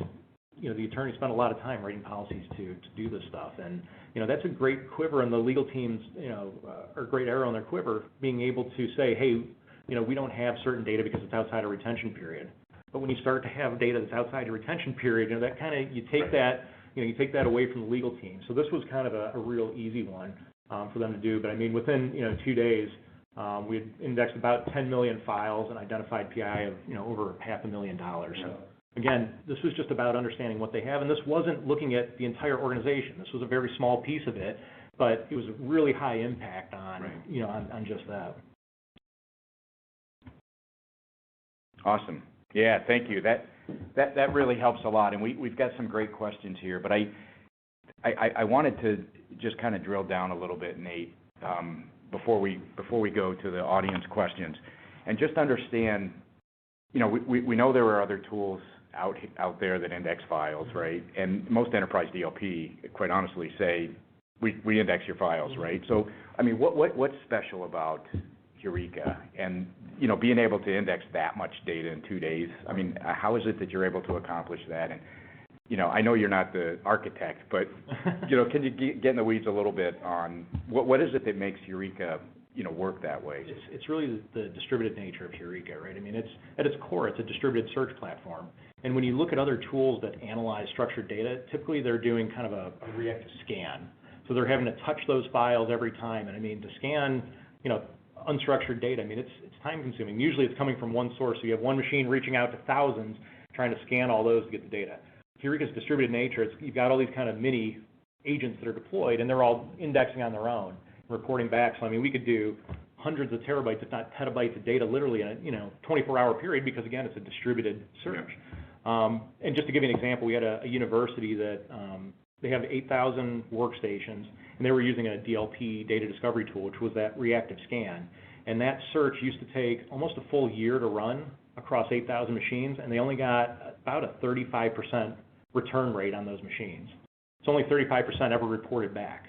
the attorneys spend a lot of time writing policies to do this stuff. And, that's a great quiver, and the legal teams, are a great arrow in their quiver, being able to say, hey, we don't have certain data because it's outside a retention period. But when you start to have data that's outside your retention period, that kind of, you take that, you take that away from the legal team. So this was kind of a real easy one for them to do. But I mean, within 2 days, we had indexed about 10 million files and identified PI of over $500,000. So again, this was just about understanding what they have, and this wasn't looking at the entire organization. This was a very small piece of it, but it was a really high impact on on just that. Awesome. Yeah, thank you. That really helps a lot, and we've got some great questions here. But I wanted to just kind of drill down a little bit, Nate, before we go to the audience questions, and just understand. We know there are other tools out there that index files, right? And most enterprise DLP, quite honestly, say we index your files, right? So, I mean, what's special about Eureka and being able to index that much data in 2 days? I mean, how is it that you're able to accomplish that? And I know you're not the architect, but can you get in the weeds a little bit on what is it that makes Eureka work that way? It's really the distributed nature of Eureka, right? I mean, at its core, it's a distributed search platform. And when you look at other tools that analyze structured data, typically they're doing kind of a reactive scan. So they're having to touch those files every time. And I mean, to scan, unstructured data, I mean, it's time consuming. Usually it's coming from one source. So you have one machine reaching out to thousands, trying to scan all those to get the data. Eureka's distributed nature, you've got all these kind of mini agents that are deployed, and they're all indexing on their own, reporting back. So I mean, we could do hundreds of terabytes, if not petabytes of data, literally in a 24-hour period, because again, it's a distributed search. And just to give you an example, we had a university that they have 8,000 workstations, and they were using a DLP data discovery tool, which was that reactive scan. And that search used to take almost a full year to run across 8,000 machines, and they only got about a 35% return rate on those machines. It's only 35% ever reported back.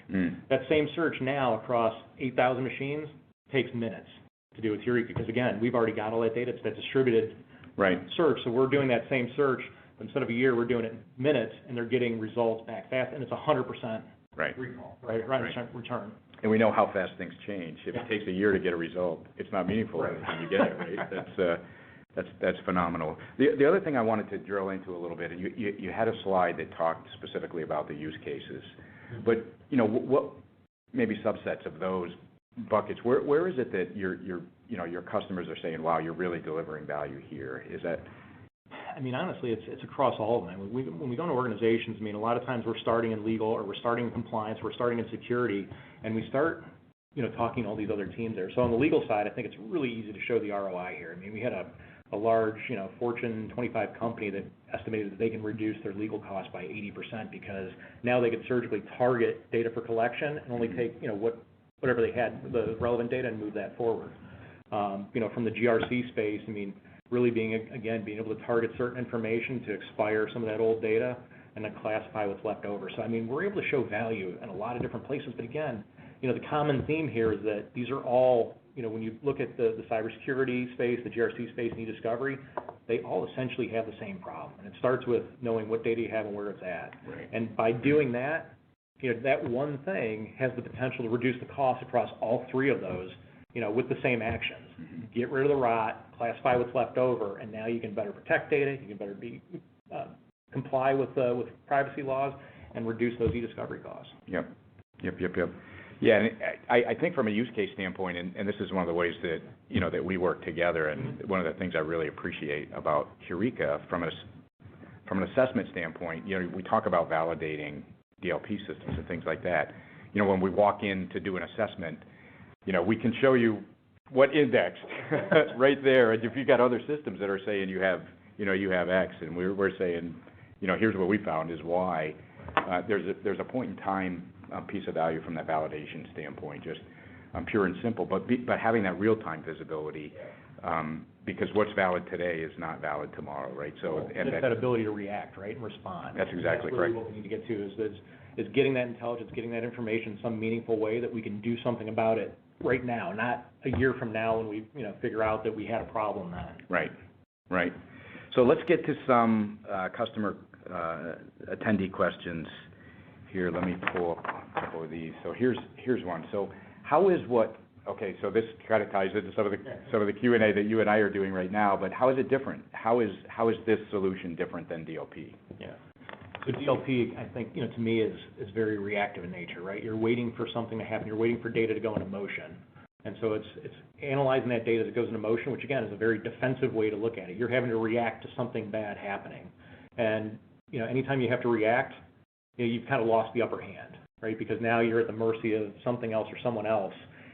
That same search now across 8,000 machines takes minutes to do with Eureka, because again, we've already got all that data. It's that distributed search. So we're doing that same search, but instead of a year, we're doing it in minutes, and they're getting results back fast, and it's 100% recall, return. And we know how fast things change. If it takes a year to get a result, it's not meaningful when you get it, right? That's phenomenal. The other thing I wanted to drill into a little bit, and you had a slide that talked specifically about the use cases, but what maybe subsets of those buckets? Where is it that your customers are saying, wow, you're really delivering value here? Is that? I mean, honestly, it's across all of them. When we go into organizations, I mean, a lot of times we're starting in legal or we're starting in compliance, we're starting in security, and we start, talking to all these other teams there. So on the legal side, I think it's really easy to show the ROI here. I mean, we had a large, Fortune 25 company that estimated that they can reduce their legal costs by 80% because now they could surgically target data for collection and only take, whatever they had, the relevant data, and move that forward. From the GRC space, I mean, really being able to target certain information to expire some of that old data and then classify what's left over. So, I mean, we're able to show value in a lot of different places. But again, the common theme here is that these are all, when you look at the cybersecurity space, the GRC space, and e-discovery, they all essentially have the same problem. And it starts with knowing what data you have and where it's at. Right. And by doing that, that one thing has the potential to reduce the cost across all three of those, with the same actions. Mm-hmm. Get rid of the rot, classify what's left over, and now you can better protect data, you can better comply with privacy laws, and reduce those e-discovery costs. Yep. Yeah, and I think from a use case standpoint, and this is one of the ways that that we work together, and one of the things I really appreciate about Eureka from an assessment standpoint, we talk about validating DLP systems and things like that. When we walk in to do an assessment, we can show you what indexed right there, and if you've got other systems that are saying you have X, and we're saying, here's what we found is Y. There's a point in time piece of value from that validation standpoint, just pure and simple, but having that real-time visibility, because what's valid today is not valid tomorrow, right? So and that ability to react, right, and respond. That's exactly correct. Really what we need to get to is getting that intelligence, getting that information in some meaningful way that we can do something about it right now, not a year from now when we figure out that we had a problem then. Right. So let's get to some customer attendee questions here. Let me pull up a couple of these. So here's one. So so this kind of ties into some of the Q&A that you and I are doing right now, but how is it different? How is this solution different than DLP? Yeah. So DLP, I think, to me is very reactive in nature, right? You're waiting for something to happen. You're waiting for data to go into motion. And so it's analyzing that data as it goes into motion, which again is a very defensive way to look at it. You're having to react to something bad happening. And, anytime you have to react, you've kind of lost the upper hand, right? Because now you're at the mercy of something else or someone else,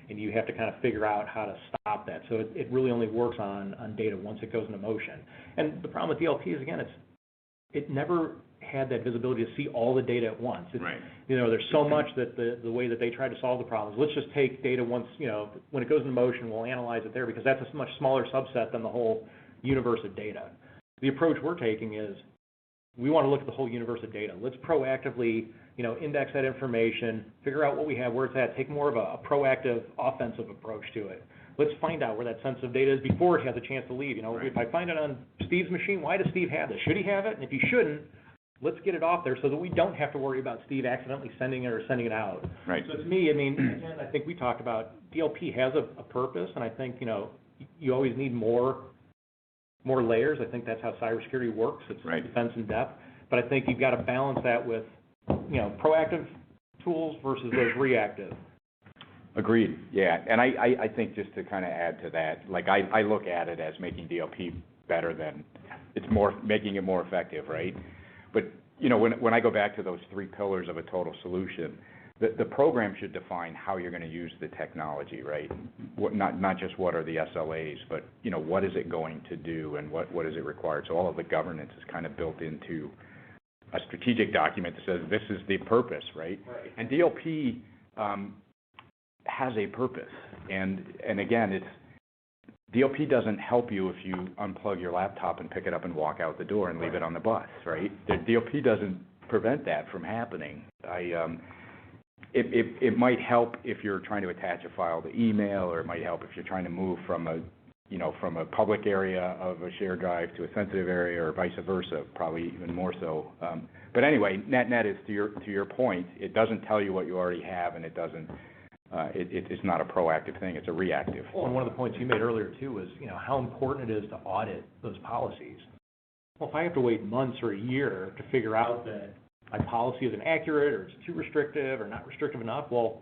and you have to kind of figure out how to stop that. So it really only works on data once it goes into motion. And the problem with DLP is, again, it never had that visibility to see all the data at once. Right. There's so much that the way that they try to solve the problems, let's just take data once, when it goes into motion, we'll analyze it there because that's a much smaller subset than the whole universe of data. The approach we're taking is we want to look at the whole universe of data. Let's proactively, index that information, figure out what we have, where it's at, take more of a proactive, offensive approach to it. Let's find out where that sensitive data is before it has a chance to leave. Right. If I find it on Steve's machine, why does Steve have this? Should he have it? And if he shouldn't, let's get it off there so that we don't have to worry about Steve accidentally sending it or sending it out. Right. So to me, again, I think we talked about DLP has a purpose, and I think, you always need more layers. I think that's how cybersecurity works. It's right. Defense in depth. But I think you've got to balance that with, proactive tools versus those reactive. Agreed. Yeah, and I think just to kind of add to that, like I look at it as making DLP better than making it more effective, right? But when I go back to those three pillars of a total solution, the program should define how you're going to use the technology, right? Not just what are the SLAs, but what is it going to do and what is it required. So all of the governance is kind of built into a strategic document that says this is the purpose, right? Right. And DLP has a purpose, and again, DLP doesn't help you if you unplug your laptop and pick it up and walk out the door and leave it on the bus, right? The DLP doesn't prevent that from happening. It might help if you're trying to attach a file to email, or it might help if you're trying to move from a public area of a shared drive to a sensitive area, or vice versa, probably even more so. But anyway, net is to your point, it doesn't tell you what you already have, and it doesn't it's not a proactive thing, it's a reactive. Well, and one of the points you made earlier too was, how important it is to audit those policies. Well, if I have to wait months or a year to figure out that my policy isn't accurate or it's too restrictive or not restrictive enough, well,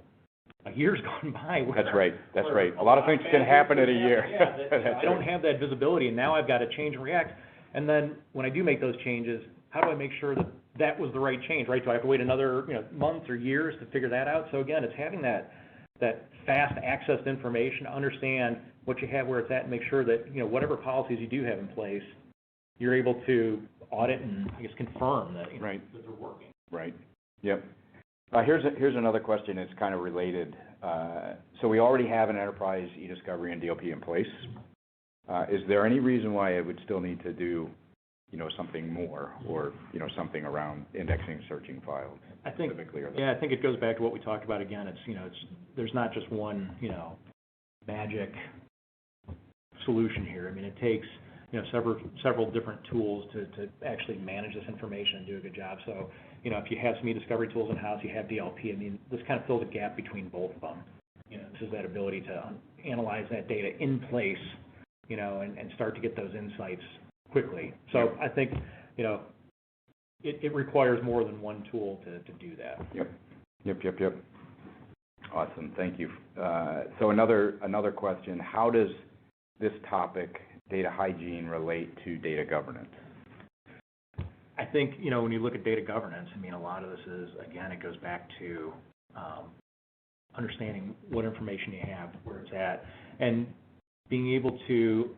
a year's gone by. That's right. A lot of things can happen in a year. I don't have that visibility, and now I've got to change and react. And then when I do make those changes, how do I make sure that that was the right change, right? Do I have to wait another months or years to figure that out? So again, it's having that fast access to information to understand what you have, where it's at, and make sure that whatever policies you do have in place, you're able to audit and I guess confirm that right. that they're working. Right. Yep. Here's another question that's kind of related. So we already have an enterprise e-discovery and DLP in place. Is there any reason why it would still need to do, something more, or something around indexing, searching files? I think, specifically? I think it goes back to what we talked about again. It's there's not just one magic solution here. I mean, it takes several different tools to actually manage this information and do a good job. So if you have some e-discovery tools in-house, you have DLP, I mean, this kind of fills a gap between both of them. This is that ability to analyze that data in place, and start to get those insights quickly. So I think, it requires more than one tool to do that. Yep. Awesome, thank you. So another question, how does this topic, data hygiene, relate to data governance? I think, when you look at data governance, I mean, a lot of this is, again, it goes back to understanding what information you have, where it's at, and being able to,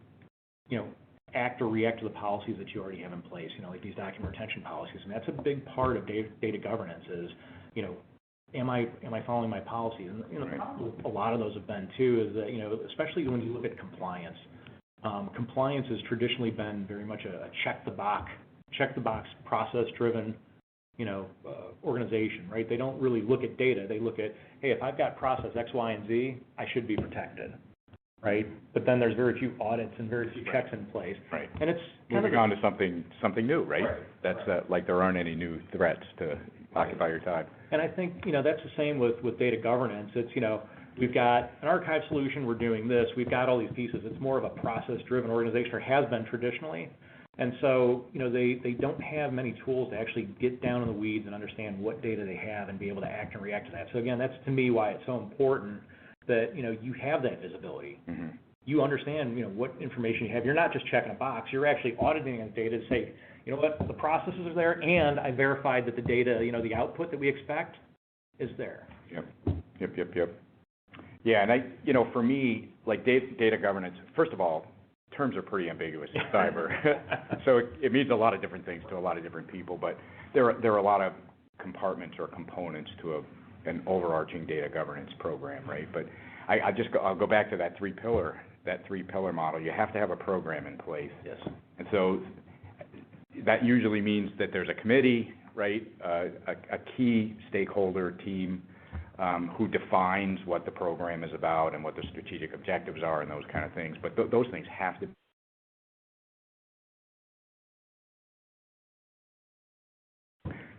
act or react to the policies that you already have in place, like these document retention policies. And that's a big part of data governance is, am I following my policies? And, the problem with a lot of those have been, too, is that, especially when you look at compliance, compliance has traditionally been very much a check the box, process-driven, organization, right? They don't really look at data. They look at, hey, if I've got process X, Y, and Z, I should be protected, right? But then there's very few audits and very few checks in place. Right. And it's moving on to something new, right? That's like there aren't any new threats to occupy your time. And I think, that's the same with data governance. It's, we've got an archive solution, we're doing this, we've got all these pieces. It's more of a process-driven organization, or has been traditionally. And so, they don't have many tools to actually get down in the weeds and understand what data they have and be able to act and react to that. So again, that's to me why it's so important that, you have that visibility. Mm-hmm. You understand, what information you have. You're not just checking a box. You're actually auditing the data to say, you know what, the processes are there, and I verified that the data, the output that we expect is there. Yep. Yeah, and for me, like data governance, first of all, terms are pretty ambiguous in cyber. So it means a lot of different things to a lot of different people, but there are a lot of compartments or components to an overarching data governance program, right? But I'll go back to that three pillar model. You have to have a program in place. Yes. And so that usually means that there's a committee, right? A key stakeholder team who defines what the program is about and what the strategic objectives are and those kind of things. But those things have to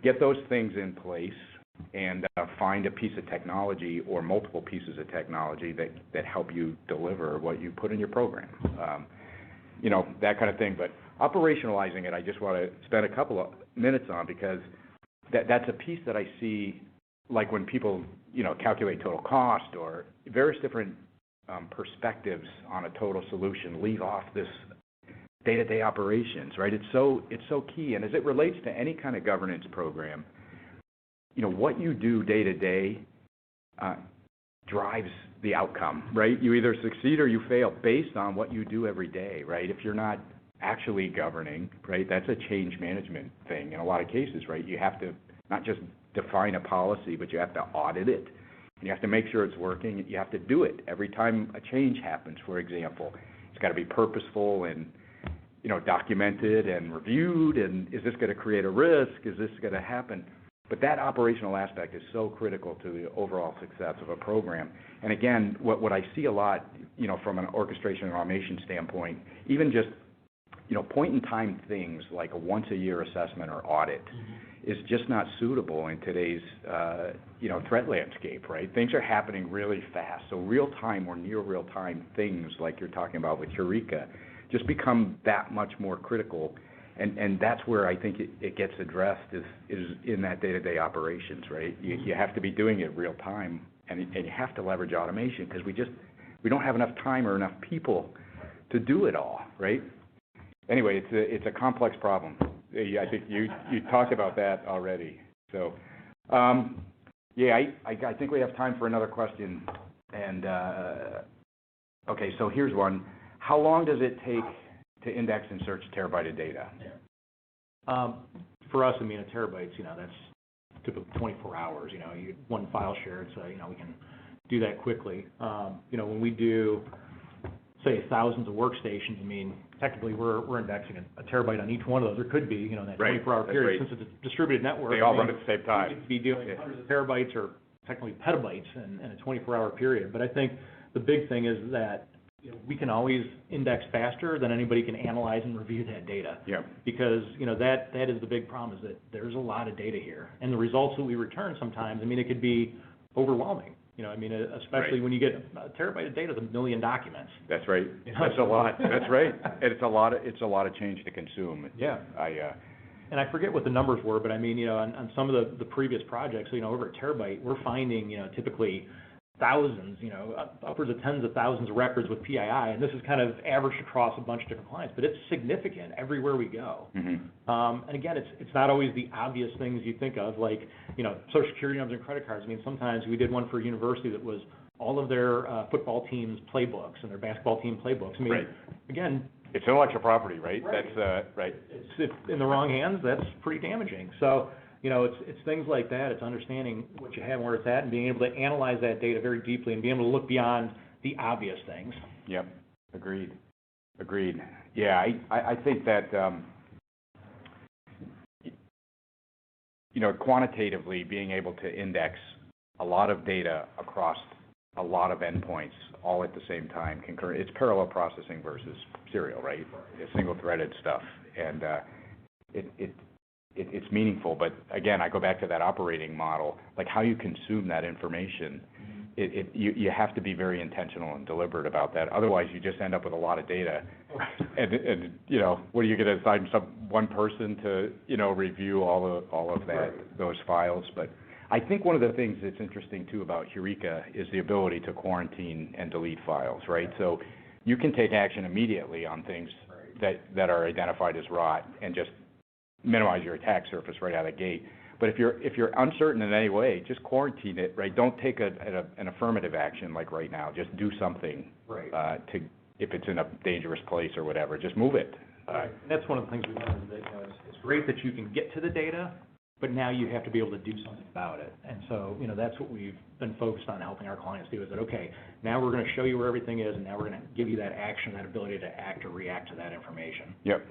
get those things in place and find a piece of technology or multiple pieces of technology that help you deliver what you put in your program. That kind of thing. But operationalizing it, I just want to spend a couple of minutes on, because that's a piece that I see, like when people, calculate total cost or various different perspectives on a total solution, leave off this day-to-day operations, right? It's so key. And as it relates to any kind of governance program, what you do day-to-day drives the outcome, right? You either succeed or you fail based on what you do every day, right? If you're not actually governing, right, that's a change management thing in a lot of cases, right? You have to not just define a policy, but you have to audit it. And you have to make sure it's working. You have to do it every time a change happens, for example. It's got to be purposeful and, documented and reviewed. And is this going to create a risk? Is this going to happen? But that operational aspect is so critical to the overall success of a program. And again, what I see a lot, from an orchestration and automation standpoint, even just, point-in-time things like a once-a-year assessment or audit, is just not suitable in today's, threat landscape, right? Things are happening really fast. So real-time or near real-time things like you're talking about with Eureka just become that much more critical. And that's where I think it gets addressed is in that day-to-day operations, right? You have to be doing it real time, and you have to leverage automation because we don't have enough time or enough people to do it all, right? Anyway, it's a complex problem. I think you talked about that already. So, I think we have time for another question. And okay, so here's one. How long does it take to index and search a terabyte of data? For us, a terabyte's, that's typically 24 hours. You one file shared, so we can do that quickly. When we do, say, thousands of workstations, technically we're indexing a terabyte on each one of those. There could be, in that 24-hour period, since it's a distributed network. They all run at the same time. We could be doing hundreds of terabytes or technically petabytes in a 24-hour period. But I think the big thing is that we can always index faster than anybody can analyze and review that data. Yeah. Because that is the big problem, is that there's a lot of data here, and the results that we return sometimes, it could be overwhelming. Especially when you get a terabyte of data, 1 million documents. That's right. That's a lot. That's right. And it's a lot of change to consume. Yeah. And I forget what the numbers were, but on some of the previous projects, over a terabyte, we're finding thousands, upwards of tens of thousands of records with PII, and this is kind of averaged across a bunch of different clients, but it's significant everywhere we go. Mm-hmm. And again, it's not always the obvious things you think of, like, Social Security numbers and credit cards. sometimes we did one for a university that was all of their football teams' playbooks and their basketball team playbooks. Right. Again, it's intellectual property, right? Right. That's right. It's in the wrong hands, that's pretty damaging. So, it's things like that. It's understanding what you have and where it's at, and being able to analyze that data very deeply and being able to look beyond the obvious things. Yep. Agreed. Yeah, I think that quantitatively being able to index a lot of data across a lot of endpoints all at the same time, it's parallel processing versus serial, right? It's single-threaded stuff, and it's meaningful. But again, I go back to that operating model, like how you consume that information. You have to be very intentional and deliberate about that. Otherwise, you just end up with a lot of data, and what are you going to assign one person to review all of those files? But I think one of the things that's interesting too about Eureka is the ability to quarantine and delete files, right? So you can take action immediately on things that are identified as rot and just minimize your attack surface right out of the gate. But if you're uncertain in any way, just quarantine it, right? Don't take an affirmative action like right now. Just do something if it's in a dangerous place or whatever. Just move it. That's one of the things we learned, is that it's great that you can get to the data, but now you have to be able to do something about it. And so that's what we've been focused on helping our clients do, is that, okay, now we're going to show you where everything is, and now we're going to give you that action, that ability to act or react to that information. Yep.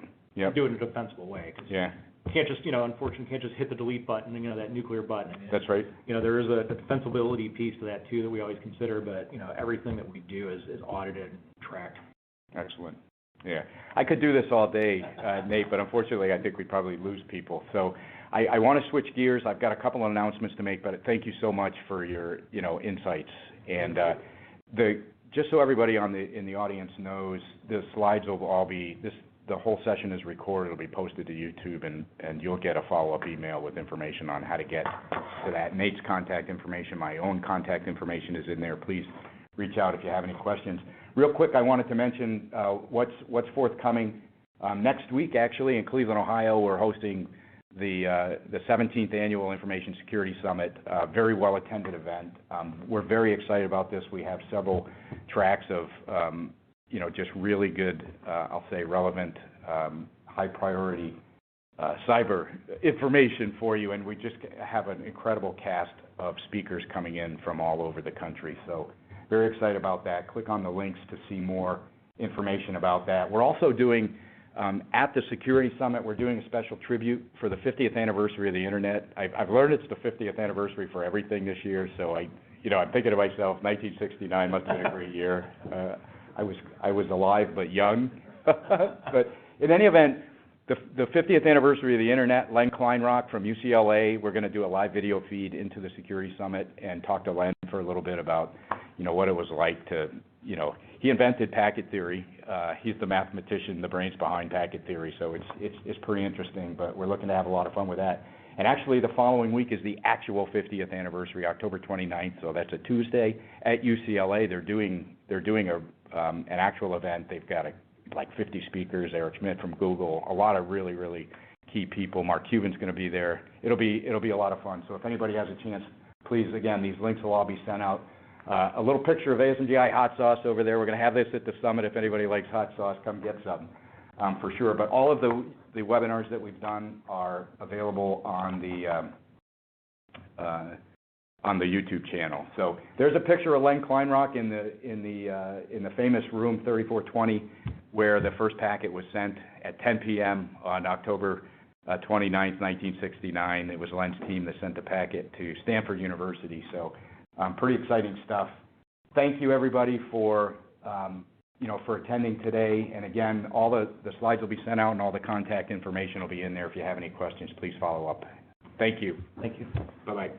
Do it in a defensible way. Yeah. You can't just, unfortunately, can't just hit the delete button, that nuclear button. That's right. There is a defensibility piece to that too that we always consider, but everything that we do is audited and tracked. Excellent. Yeah, I could do this all day, Nate, but unfortunately, I think we'd probably lose people. So I want to switch gears. I've got a couple of announcements to make, but thank you so much for your insights. And just so everybody in the audience knows, the slides will all be the whole session is recorded. It'll be posted to YouTube, and you'll get a follow-up email with information on how to get to that. Nate's contact information, my own contact information is in there. Please reach out if you have any questions. Real quick, I wanted to mention what's forthcoming. Next week, actually, in Cleveland, Ohio, we're hosting the 17th Annual Information Security Summit, very well-attended event. We're very excited about this. We have several tracks of just really good, I'll say, relevant, high-priority cyber information for you, and we just have an incredible cast of speakers coming in from all over the country. So very excited about that. Click on the links to see more information about that. We're also doing, at the Security Summit, we're doing a special tribute for the 50th anniversary of the Internet. I've learned it's the 50th anniversary for everything this year, so I'm thinking to myself, 1969 must have been a great year. I was alive but young. But in any event, the 50th anniversary of the Internet, Len Kleinrock from UCLA, we're going to do a live video feed into the Security Summit and talk to Len for a little bit about, what it was like to, he invented packet theory. He's the mathematician, the brains behind packet theory, so it's pretty interesting, but we're looking to have a lot of fun with that. And actually, the following week is the actual 50th anniversary, October 29th, so that's a Tuesday at UCLA. They're doing an actual event. They've got like 50 speakers, Eric Schmidt from Google, a lot of really, really key people. Mark Cuban's going to be there. It'll be a lot of fun. So if anybody has a chance, please, again, these links will all be sent out. A little picture of ASMGI hot sauce over there. We're going to have this at the summit. If anybody likes hot sauce, come get some for sure. But all of the webinars that we've done are available on the YouTube channel. So there's a picture of Len Kleinrock in the famous room 3420, where the first packet was sent at 10 p.m. on October 29th, 1969. It was Len's team that sent the packet to Stanford University. So pretty exciting stuff. Thank you, everybody, for attending today. And again, all the slides will be sent out and all the contact information will be in there. If you have any questions, please follow up. Thank you. Thank you. Bye-bye.